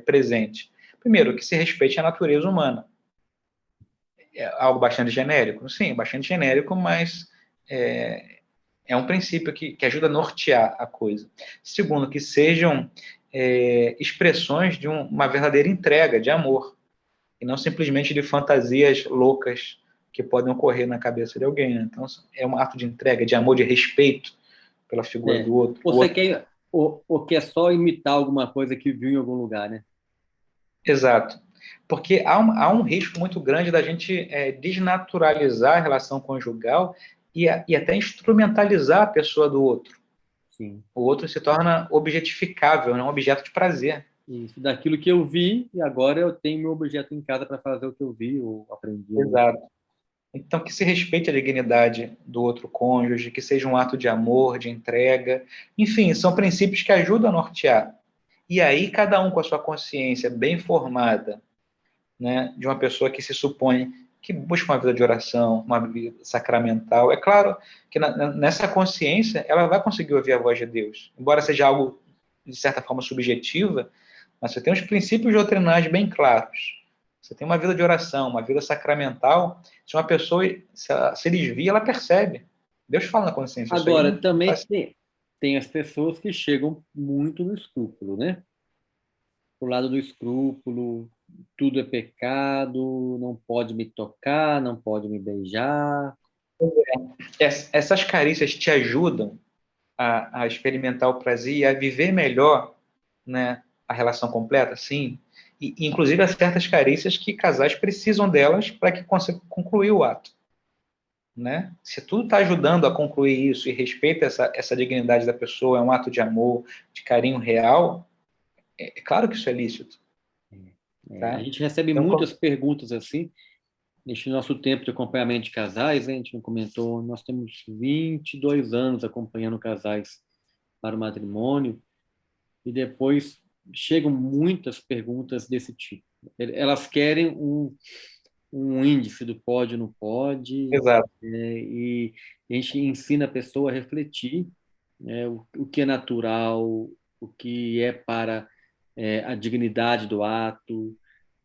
presente? Primeiro, que se respeite a natureza humana. É algo bastante genérico? Sim, bastante genérico, mas é um princípio que ajuda a nortear a coisa. Segundo, que sejam expressões de uma verdadeira entrega de amor, e não simplesmente de fantasias loucas que podem ocorrer na cabeça de alguém. Né? Então, é um ato de entrega, de amor, de respeito pela figura É. do outro. Você quer, ou quer só imitar alguma coisa que viu em algum lugar, né? Exato. Porque há um risco muito grande da gente desnaturalizar a relação conjugal e até instrumentalizar a pessoa do outro. Sim. O outro se torna objetificável, não um objeto de prazer. Isso, daquilo que eu vi, e agora eu tenho meu objeto em casa para fazer o que eu vi ou aprendi, né? Exato. Então, que se respeite a dignidade do outro cônjuge, que seja um ato de amor, de entrega. Enfim, são princípios que ajudam a nortear. E aí, cada um com a sua consciência bem formada, né, de uma pessoa que se supõe que busca uma vida de oração, uma vida sacramental. É claro que nessa consciência ela vai conseguir ouvir a voz de Deus, embora seja algo de certa forma subjetiva, mas você tem os princípios doutrinais bem claros. Você tem uma vida de oração, uma vida sacramental. Se uma pessoa se desvia, ela percebe. Deus fala na consciência, isso aí Agora, não também faz. tem as pessoas que chegam muito no escrúpulo, né? Pro lado do escrúpulo, tudo é pecado, não pode me tocar, não pode me beijar. Essas carícias te ajudam a experimentar o prazer e a viver melhor, né, a relação completa, sim. E, inclusive, há certas carícias que casais precisam delas para que consigam concluir o ato. Né? Se tudo está ajudando a concluir isso e respeita essa dignidade da pessoa, é um ato de amor, de carinho real, é claro que isso é lícito. A Tá? gente recebe Então, muitas perguntas assim, neste nosso tempo de acompanhamento de casais, né? A gente não comentou, nós temos 22 anos acompanhando casais para o matrimônio, e depois chegam muitas perguntas desse tipo. Elas querem um índice do pode ou não pode, Exato, e a gente ensina a pessoa a refletir, né, o que é natural, o que é para a dignidade do ato,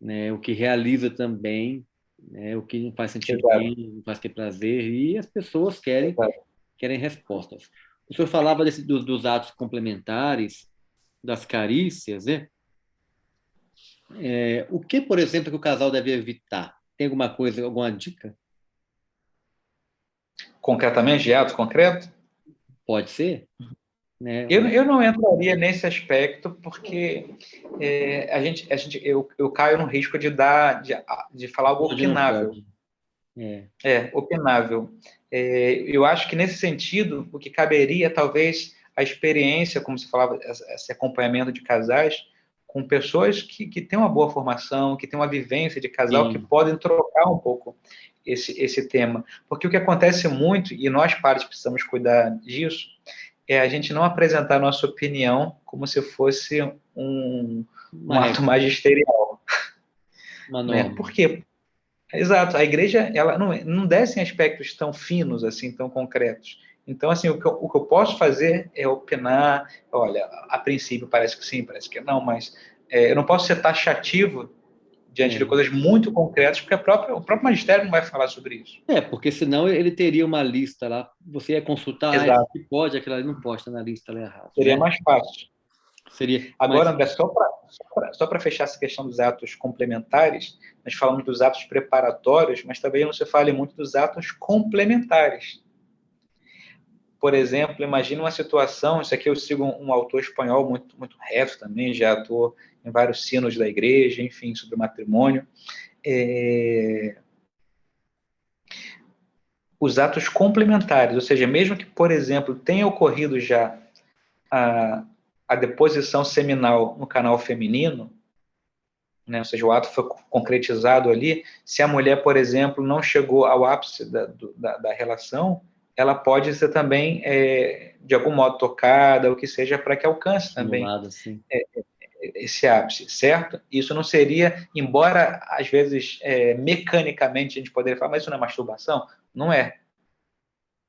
né, o que realiza também, né, o que não faz sentido exato, bem, não faz ter prazer, e as pessoas exato. querem respostas. O senhor falava dos atos complementares, das carícias, né? O que, por exemplo, que o casal deve evitar? Tem alguma coisa, alguma dica? Concretamente, de ato concreto? Pode ser, né? Eu não entraria nesse aspecto porque eu caio no risco de falar algo Pode ou não opinável. pode? É, Opinável. Eu acho que nesse sentido, o que caberia talvez a experiência, como você falava, esse acompanhamento de casais com pessoas que têm uma boa formação, que têm uma vivência de casal, que sim, podem trocar um pouco esse tema. Porque o que acontece muito, e nós pares precisamos cuidar disso, é a gente não apresentar a nossa opinião como se fosse uma um ato regra, magisterial, uma né? norma. Por quê? Exato, a igreja ela não desce em aspectos tão finos, assim, tão concretos. Então, assim, o que eu posso fazer é opinar, olha, a princípio parece que sim, parece que não, mas eu não posso ser taxativo diante de É. coisas muito concretas, porque o próprio magistério não vai falar sobre isso. Porque senão ele teria uma lista lá, você ia consultar, isso Exato, aqui pode, aquilo ali não pode, está na lista lá errado, seria né? mais fácil. Seria, Agora, mas André, só para fechar essa questão dos atos complementares, nós falamos dos atos preparatórios, mas também não se fala muito dos atos complementares. Por exemplo, imagine uma situação, isso aqui eu sigo um autor espanhol muito reto também, já atuou em vários sinos da igreja, enfim, sobre matrimônio. É, os atos complementares, ou seja, mesmo que, por exemplo, tenha ocorrido já a, a deposição seminal no canal feminino, né, ou seja, o ato foi concretizado ali, se a mulher, por exemplo, não chegou ao ápice da relação, ela pode ser também, de algum modo, tocada, o que seja, para que alcance também estimulado assim. esse ápice, certo? Isso não seria, embora às vezes mecanicamente a gente poderia falar, mas isso não é masturbação? Não é.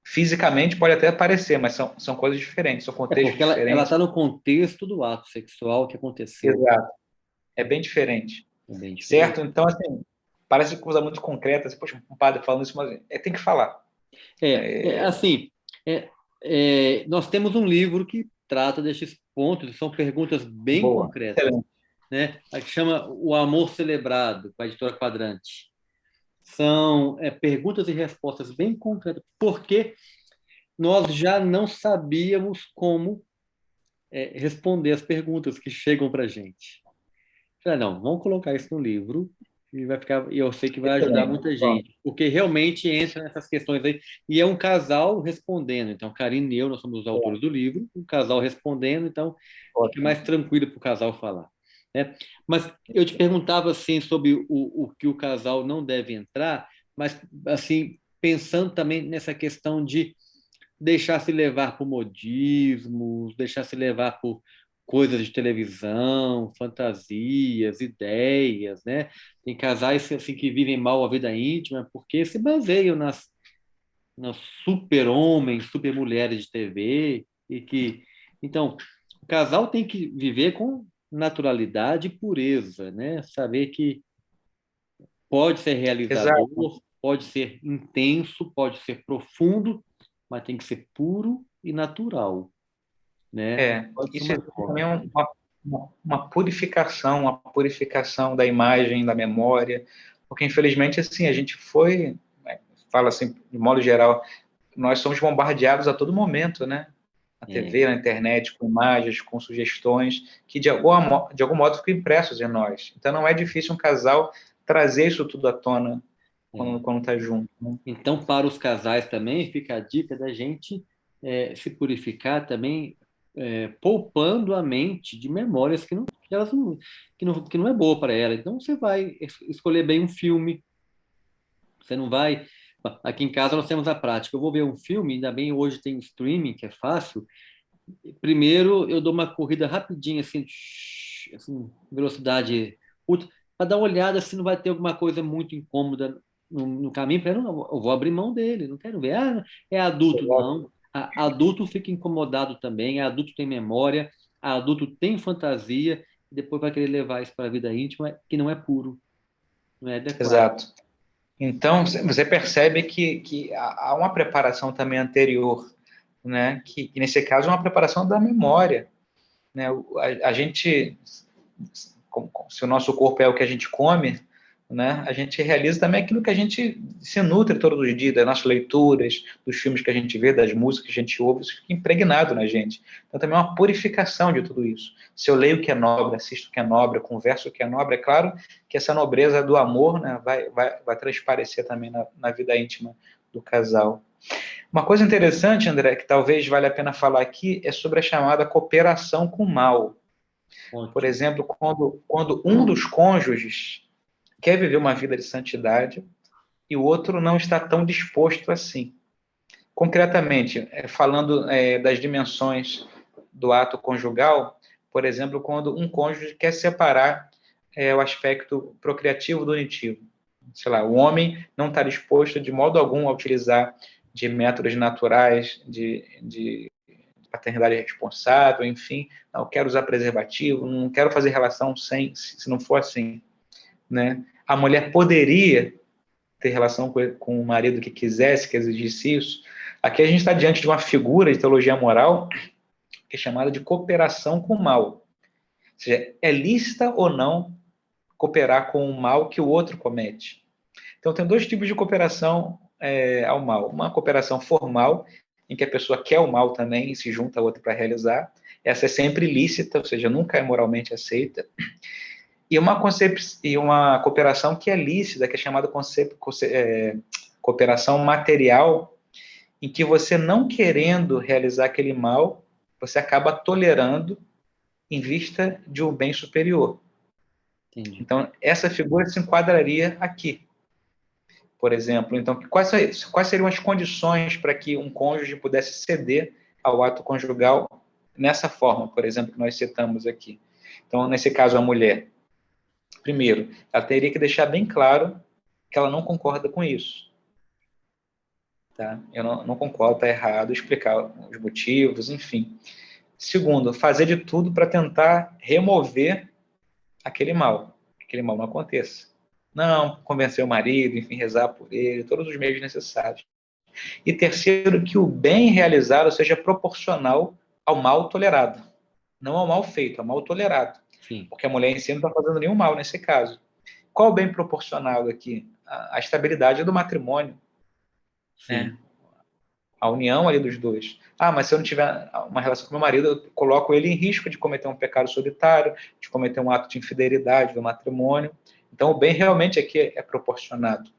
Fisicamente pode até parecer, mas são coisas diferentes, são Porque contextos ela diferentes. está no contexto do ato sexual que aconteceu. Exato. É bem diferente, É bem diferente. certo? Então, assim, parece coisa muito concreta, assim, poxa, um padre falando isso, mas tem que falar. Assim, é, nós temos um livro que trata destes pontos, são perguntas bem Boa, concretas, excelente. né? A que chama O Amor Celebrado, com a editora Quadrante. São perguntas e respostas bem concretas, porque nós já não sabíamos como responder as perguntas que chegam para a gente. Falei, não, vamos colocar isso no livro e vai ficar, e eu sei que vai ajudar Excelente. muita Bom, gente, porque realmente entra nessas questões aí, e é um casal respondendo. Então, Karine e eu, nós somos os autores do livro, um casal respondendo, então fica ótimo. mais tranquilo para o casal falar, né? Mas eu te perguntava assim sobre o que o casal não deve entrar, mas assim pensando também nessa questão de deixar se levar por modismos, deixar se levar por coisas de televisão, fantasias, ideias, né? Tem casais assim que vivem mal a vida íntima porque se baseiam nas super-homens, super-mulheres de TV e que então o casal tem que viver com naturalidade e pureza, né? Saber que pode ser Exato. realizador, pode ser intenso, pode ser profundo, mas tem que ser puro e natural, né? Não pode ser Isso uma existe também cópia. uma purificação da imagem, da memória, porque infelizmente assim a gente foi, né, fala assim de modo geral, nós somos bombardeados a todo momento, né? Na É, TV, na internet, com imagens, com sugestões que de algum modo ficam impressos em nós. Então não é difícil um casal trazer isso tudo à tona é. quando está junto, né? Então, para os casais também fica a dica da gente se purificar também, poupando a mente de memórias que elas não, que não é boa para ela. Então, você vai escolher bem um filme. Você não vai. Aqui em casa nós temos a prática. Eu vou ver um filme, ainda bem hoje tem streaming, que é fácil. Primeiro eu dou uma corrida rapidinha, assim, velocidade ultra. para dar uma olhada se não vai ter alguma coisa muito incômoda no caminho, para eu vou abrir mão dele, não quero ver. Ah, é adulto, não. Adulto fica incomodado também, adulto tem memória, adulto tem fantasia, e depois vai querer levar isso para a vida íntima, que não é puro, não é adequado. Exato. Então, você percebe que há uma preparação também anterior, né? Que nesse caso é uma preparação da memória, né? A gente, se o nosso corpo é o que a gente come, né? A gente realiza também aquilo que a gente se nutre todos os dias, das nossas leituras, dos filmes que a gente vê, das músicas que a gente ouve, isso fica impregnado na gente. Então também é uma purificação de tudo isso. Se eu leio o que é nobre, assisto o que é nobre, converso o que é nobre, é claro que essa nobreza do amor, né, vai transparecer também na vida íntima do casal. Uma coisa interessante, André, que talvez valha a pena falar aqui, é sobre a chamada cooperação com o mal. Por Ótimo. exemplo, quando um dos cônjuges quer viver uma vida de santidade e o outro não está tão disposto assim. Concretamente, falando das dimensões do ato conjugal, por exemplo, quando um cônjuge quer separar o aspecto procriativo do unitivo. Sei lá, o homem não está disposto de modo algum a utilizar de métodos naturais de paternidade responsável, enfim, não quero usar preservativo, não quero fazer relação sem, se não for assim, né? A mulher poderia ter relação com o marido que quisesse, que exigisse isso. Aqui a gente está diante de uma figura de teologia moral que é chamada de cooperação com o mal. Ou seja, é lícita ou não cooperar com o mal que o outro comete. Então, tem dois tipos de cooperação ao mal. Uma cooperação formal, em que a pessoa quer o mal também e se junta a outra para realizar. Essa é sempre lícita, ou seja, nunca é moralmente aceita. E uma cooperação que é lícita, que é chamada cooperação material, em que você não querendo realizar aquele mal, você acaba tolerando em vista de um bem superior. Entendi. Então, essa figura se enquadraria aqui, por exemplo. Então, quais seriam as condições para que um cônjuge pudesse ceder ao ato conjugal nessa forma, por exemplo, que nós citamos aqui? Então, nesse caso, a mulher. Primeiro, ela teria que deixar bem claro que ela não concorda com isso. Tá? Eu não concordo, está errado, explicar os motivos, enfim. Segundo, fazer de tudo para tentar remover aquele mal, que aquele mal não aconteça. Não, convencer o marido, enfim, rezar por ele, todos os meios necessários. E terceiro, que o bem realizado seja proporcional ao mal tolerado. Não ao mal feito, ao mal tolerado. Sim. Porque a mulher em si não está fazendo nenhum mal nesse caso. Qual o bem proporcional aqui? A estabilidade do matrimônio, Sim. né? A união ali dos dois. Ah, mas se eu não tiver uma relação com meu marido, eu coloco ele em risco de cometer um pecado solitário, de cometer um ato de infidelidade do matrimônio. Então, o bem realmente aqui é proporcionado.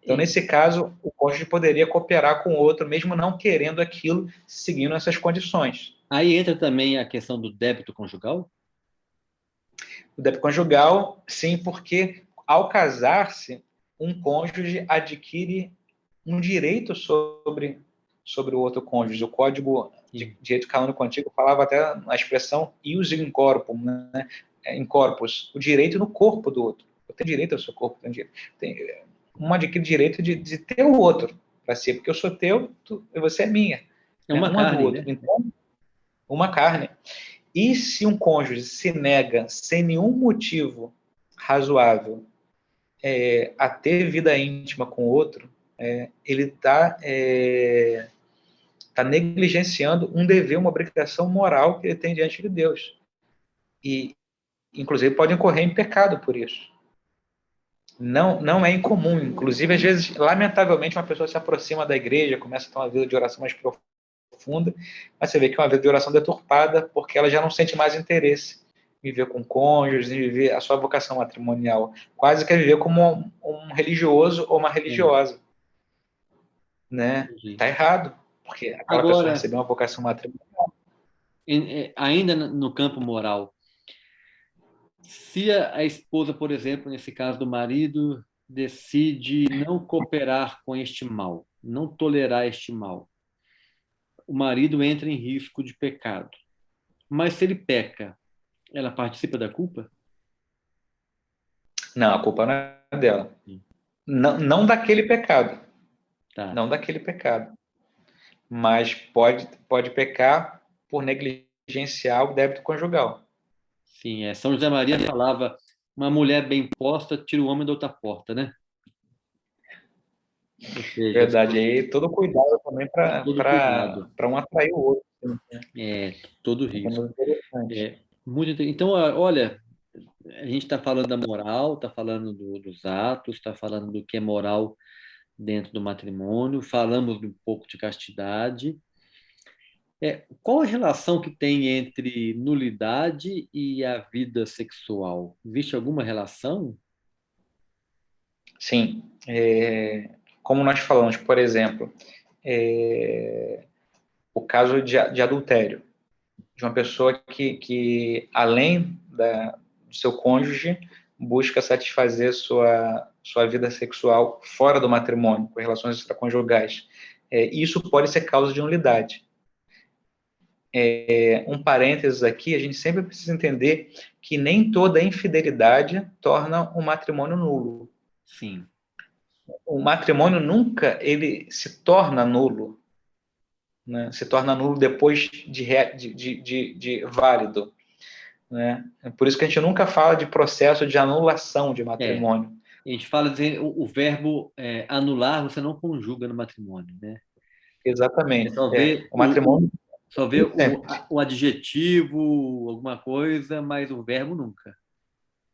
Então, nesse caso, o cônjuge poderia cooperar com o outro, mesmo não querendo aquilo, seguindo essas condições. Aí entra também a questão do débito conjugal? O débito conjugal, sim, porque ao casar-se, um cônjuge adquire um direito sobre o outro cônjuge. O Código de Sim. Direito Canônico Antigo falava até na expressão ius in corpore, né? In corpus, o direito no corpo do outro. Eu tenho direito ao seu corpo, um adquire direito de ter o outro para si, porque eu sou teu e você é minha, É né? uma Uma do carne, outro. né? Então, uma carne. E se um cônjuge se nega sem nenhum motivo razoável a ter vida íntima com o outro, ele está negligenciando um dever, uma obrigação moral que ele tem diante de Deus. E, inclusive, pode incorrer em pecado por isso. Não é incomum. Inclusive, às vezes, lamentavelmente, uma pessoa se aproxima da igreja, começa a ter uma vida de oração mais profunda, mas você vê que é uma vida de oração deturpada, porque ela já não sente mais interesse em viver com cônjuges, em viver a sua vocação matrimonial. Quase quer viver como um religioso ou uma Entendi. religiosa. Né? Entendi. Tá errado, porque aquela pessoa Agora, recebeu uma vocação matrimonial. ainda no campo moral, se a esposa, por exemplo, nesse caso do marido, decide não cooperar com este mal, não tolerar este mal, o marido entra em risco de pecado. Mas se ele peca, ela participa da culpa? Não, a culpa não é dela. Sim. Não daquele pecado. Tá. Não daquele pecado. Mas pode pecar por negligenciar o débito conjugal. Sim, São José Maria falava, uma mulher bem posta tira o homem da outra porta, né? Ou seja, Verdade. Aí todo cuidado também todo cuidado, para um atrair o outro. todo É risco. muito interessante. Então, olha, a gente está falando da moral, está falando dos atos, está falando do que é moral dentro do matrimônio, falamos um pouco de castidade. Qual a relação que tem entre nulidade e a vida sexual? Existe alguma relação? Sim. Como nós falamos, por exemplo, o caso de adultério, de uma pessoa que além do seu cônjuge, busca satisfazer sua vida sexual fora do matrimônio, com relações extraconjugais. Isso pode ser causa de nulidade. Um parênteses aqui, a gente sempre precisa entender que nem toda infidelidade torna um matrimônio nulo. Sim. O matrimônio nunca ele se torna nulo, né? Se torna nulo depois de válido, né? Por isso que a gente nunca fala de processo de anulação de É, matrimônio. a gente fala o verbo anular, você não conjuga no matrimônio, né? Você Exatamente. só vê O matrimônio sempre. o adjetivo, alguma coisa, mas o verbo nunca.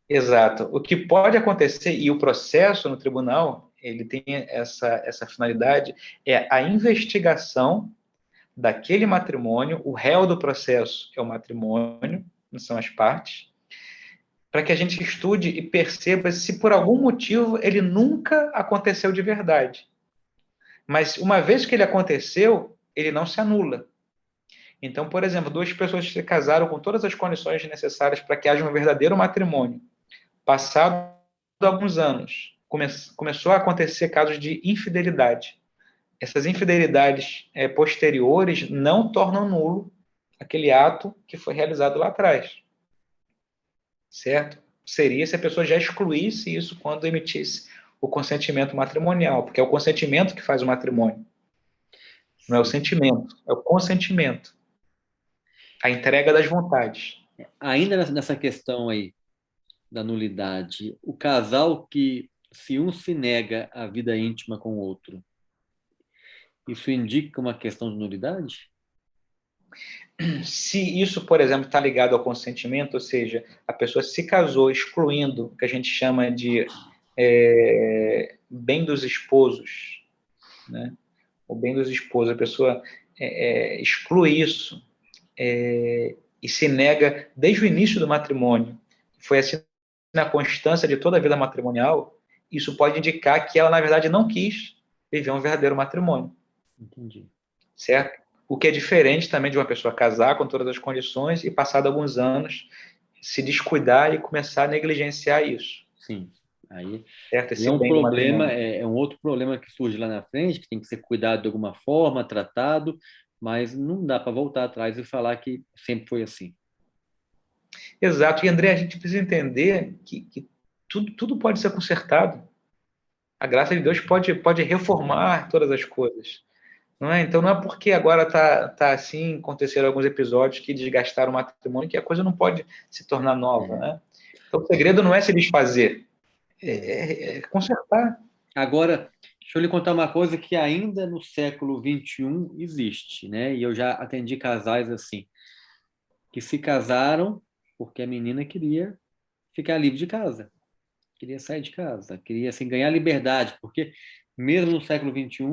Exato. O que pode acontecer, e o processo no tribunal, ele tem essa finalidade, é a investigação daquele matrimônio, o réu do processo é o matrimônio, não são as partes, para que a gente estude e perceba se por algum motivo ele nunca aconteceu de verdade. Mas uma vez que ele aconteceu, ele não se anula. Então, por exemplo, duas pessoas se casaram com todas as condições necessárias para que haja um verdadeiro matrimônio. Passado alguns anos, começou a acontecer casos de infidelidade. Essas infidelidades posteriores não tornam nulo aquele ato que foi realizado lá atrás. Certo? Seria se a pessoa já excluísse isso quando emitisse o consentimento matrimonial, porque é o consentimento que faz o matrimônio, não é o Sim. sentimento, é o consentimento, a entrega das vontades. Ainda nessa questão aí da nulidade, o casal que, se um se nega à vida íntima com o outro, isso indica uma questão de nulidade? Se isso, por exemplo, está ligado ao consentimento, ou seja, a pessoa se casou excluindo o que a gente chama de bem dos esposos, né? O bem dos esposos, a pessoa exclui isso e se nega desde o início do matrimônio. Foi assim na constância de toda a vida matrimonial, isso pode indicar que ela, na verdade, não quis viver um verdadeiro matrimônio. Entendi. Certo? O que é diferente também de uma pessoa casar com todas as condições e, passado alguns anos, se descuidar e começar a negligenciar isso. Sim. Aí Certo? é Esse um bem do problema, matrimônio. um outro problema que surge lá na frente, que tem que ser cuidado de alguma forma, tratado, mas não dá para voltar atrás e falar que sempre foi assim. Exato. E, André, a gente precisa entender que tudo pode ser consertado. A graça de Deus pode reformar todas as coisas. Não é? Então, não é porque agora está assim, aconteceram alguns episódios que desgastaram o matrimônio, que a coisa não pode se tornar nova. É, Né? Então, o segredo não é se desfazer, é. é consertar. Agora, deixa eu lhe contar uma coisa que ainda no século XXI existe, né? E eu já atendi casais assim, que se casaram porque a menina queria ficar livre de casa, queria sair de casa, queria assim, ganhar liberdade, porque mesmo no século XXI,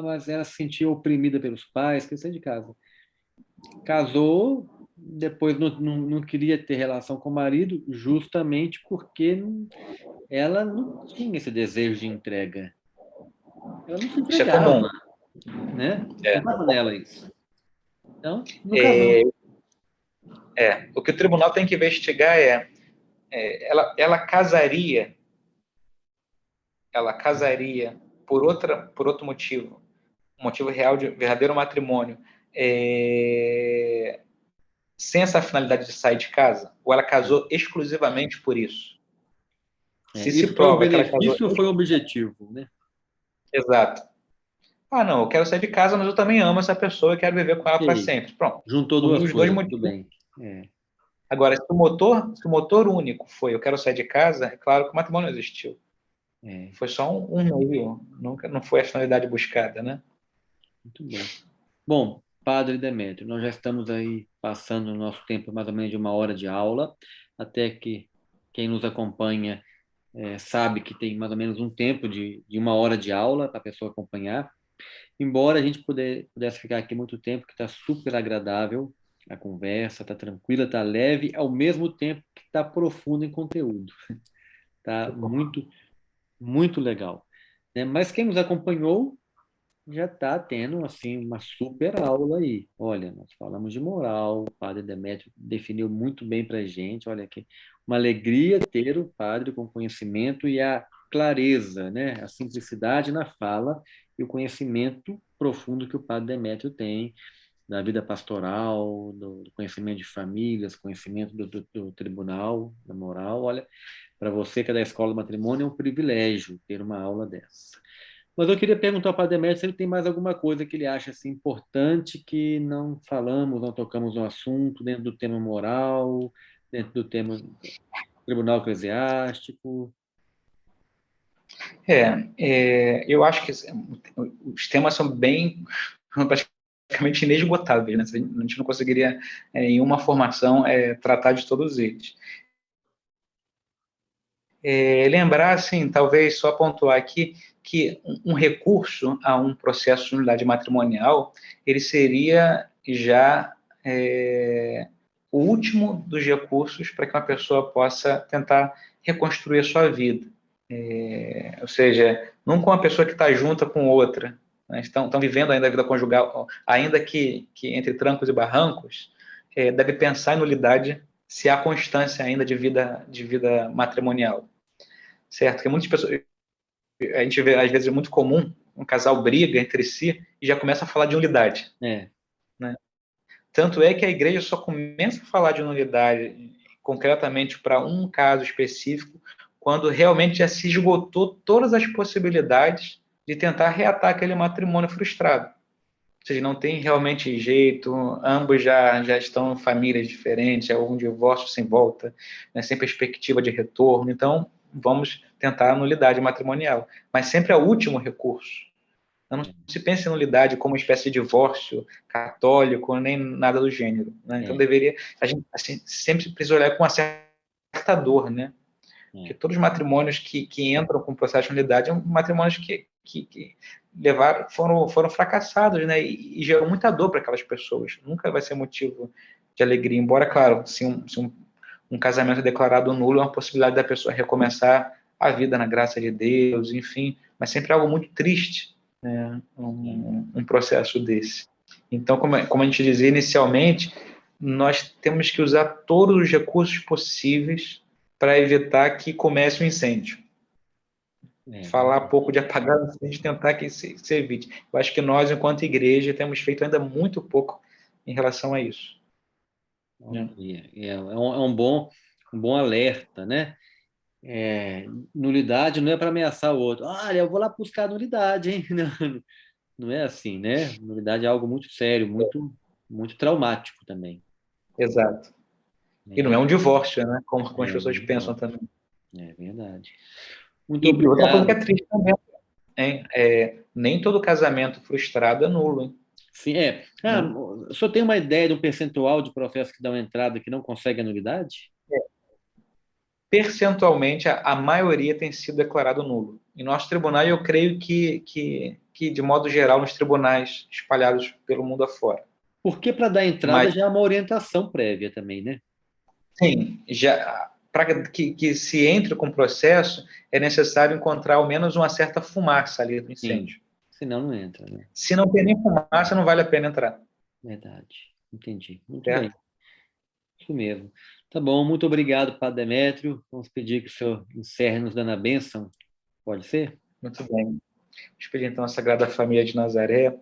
mas ela se sentia oprimida pelos pais, queria sair de casa. Casou, depois não queria ter relação com o marido, justamente porque ela não tinha esse desejo de entrega. Ela não se Isso é entregava, comum. né? Não É. estava nela isso. Então, não casou. É, o que o tribunal tem que investigar ela casaria por outro motivo, um motivo real de verdadeiro matrimônio, sem essa finalidade de sair de casa, ou ela casou exclusivamente por isso? Se se prova que ela casou... Isso foi o objetivo, né? Exato. Ah, não, eu quero sair de casa, mas eu também amo essa pessoa e quero viver com ela para sempre. Pronto. Juntou Uniu duas os dois coisas, tudo motivos. bem. Agora, se o motor único foi eu quero sair de casa, é claro que o matrimônio não existiu. Foi só um meio, nunca, não foi a finalidade buscada, né? Muito bom. Bom, Padre Demétrio, nós já estamos aí passando o nosso tempo mais ou menos de 1 hora de aula, até que quem nos acompanha sabe que tem mais ou menos um tempo de 1 hora de aula para a pessoa acompanhar. Embora a gente pudesse ficar aqui muito tempo, que está super agradável a conversa, está tranquila, está leve, ao mesmo tempo que está profunda em conteúdo. Está muito, muito legal. Mas quem nos acompanhou já está tendo assim uma super aula aí. Olha, nós falamos de moral, o Padre Demétrio definiu muito bem para a gente. Olha aqui, uma alegria ter o padre com conhecimento e a clareza, né? A simplicidade na fala e o conhecimento profundo que o Padre Demétrio tem da vida pastoral, do conhecimento de famílias, conhecimento do tribunal, da moral. Olha, para você que é da escola do matrimônio, é um privilégio ter uma aula dessa. Mas eu queria perguntar para o Demetrio se ele tem mais alguma coisa que ele acha assim, importante que não falamos, não tocamos no assunto, dentro do tema moral, dentro do tema tribunal eclesiástico. Eu acho que os temas são bem, praticamente inesgotáveis, né? A gente não conseguiria, em uma formação, tratar de todos eles. Lembrar, assim, talvez só pontuar aqui, que um recurso a um processo de unidade matrimonial, ele seria já o último dos recursos para que uma pessoa possa tentar reconstruir a sua vida. Ou seja, não com uma pessoa que está junta com outra, né? Estão vivendo ainda a vida conjugal, ainda que entre trancos e barrancos, deve pensar em nulidade se há constância ainda de vida matrimonial, certo? Porque muitas pessoas, a gente vê, às vezes é muito comum, um casal briga entre si e já começa a falar de nulidade. Né? Tanto é que a igreja só começa a falar de nulidade concretamente para um caso específico quando realmente já se esgotou todas as possibilidades de tentar reatar aquele matrimônio frustrado. Ou seja, não tem realmente jeito, ambos já estão em famílias diferentes, é um divórcio sem volta, né, sem perspectiva de retorno, então vamos tentar a nulidade matrimonial. Mas sempre é o último recurso. Não se pensa em nulidade como uma espécie de divórcio católico, nem nada do gênero. Né? Então a gente assim, sempre precisa olhar com uma certa dor, né? Porque todos os matrimônios que entram com o processo de nulidade são matrimônios que foram fracassados, né? E geram muita dor para aquelas pessoas. Nunca vai ser motivo de alegria. Embora, claro, se um casamento declarado nulo é uma possibilidade da pessoa recomeçar a vida na graça de Deus, enfim, mas sempre é algo muito triste, né? Um processo desse. Então, como a gente dizia inicialmente, nós temos que usar todos os recursos possíveis para evitar que comece um incêndio. Falar pouco de apagar o incêndio, tentar que se evite. Eu acho que nós, enquanto igreja, temos feito ainda muito pouco em relação a isso. Um bom alerta, né? Nulidade não é para ameaçar o outro. Olha, eu vou lá buscar nulidade, hein? Não é assim, né? Nulidade é algo muito sério, muito traumático também. Exato. E não é um divórcio, né? Como as pessoas pensam também. É verdade. Muito obrigado. Outra coisa que é triste também, hein? Nem todo casamento frustrado é nulo, hein? Sim, o senhor tem uma ideia de um percentual de processos que dão entrada que não consegue a nulidade? Percentualmente, a maioria tem sido declarado nulo. Em nosso tribunal, eu creio que de modo geral, nos tribunais espalhados pelo mundo afora. Porque para dar entrada já é uma orientação prévia também, né? Sim, para que se entre com o processo, é necessário encontrar ao menos uma certa fumaça ali no incêndio. Sim, senão não entra, né? Se não tem nem fumaça, não vale a pena entrar. Verdade, entendi. Muito bem. Isso mesmo. Tá bom, muito obrigado, Padre Demétrio. Vamos pedir que o senhor encerre nos dando a bênção. Pode ser? Muito bem. Vamos pedir então a Sagrada Família de Nazaré,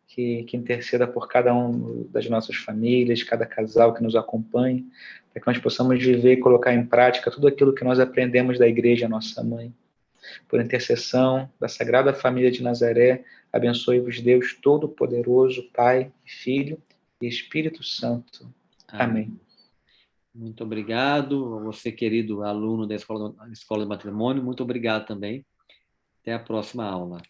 que interceda por cada um das nossas famílias, cada casal que nos acompanha, para que nós possamos viver e colocar em prática tudo aquilo que nós aprendemos da Igreja Nossa Mãe. Por intercessão da Sagrada Família de Nazaré, abençoe-vos Deus Todo-Poderoso, Pai, Filho e Espírito Santo. Amém. Muito obrigado. A você, querido aluno da Escola do Matrimônio, muito obrigado também. Até a próxima aula.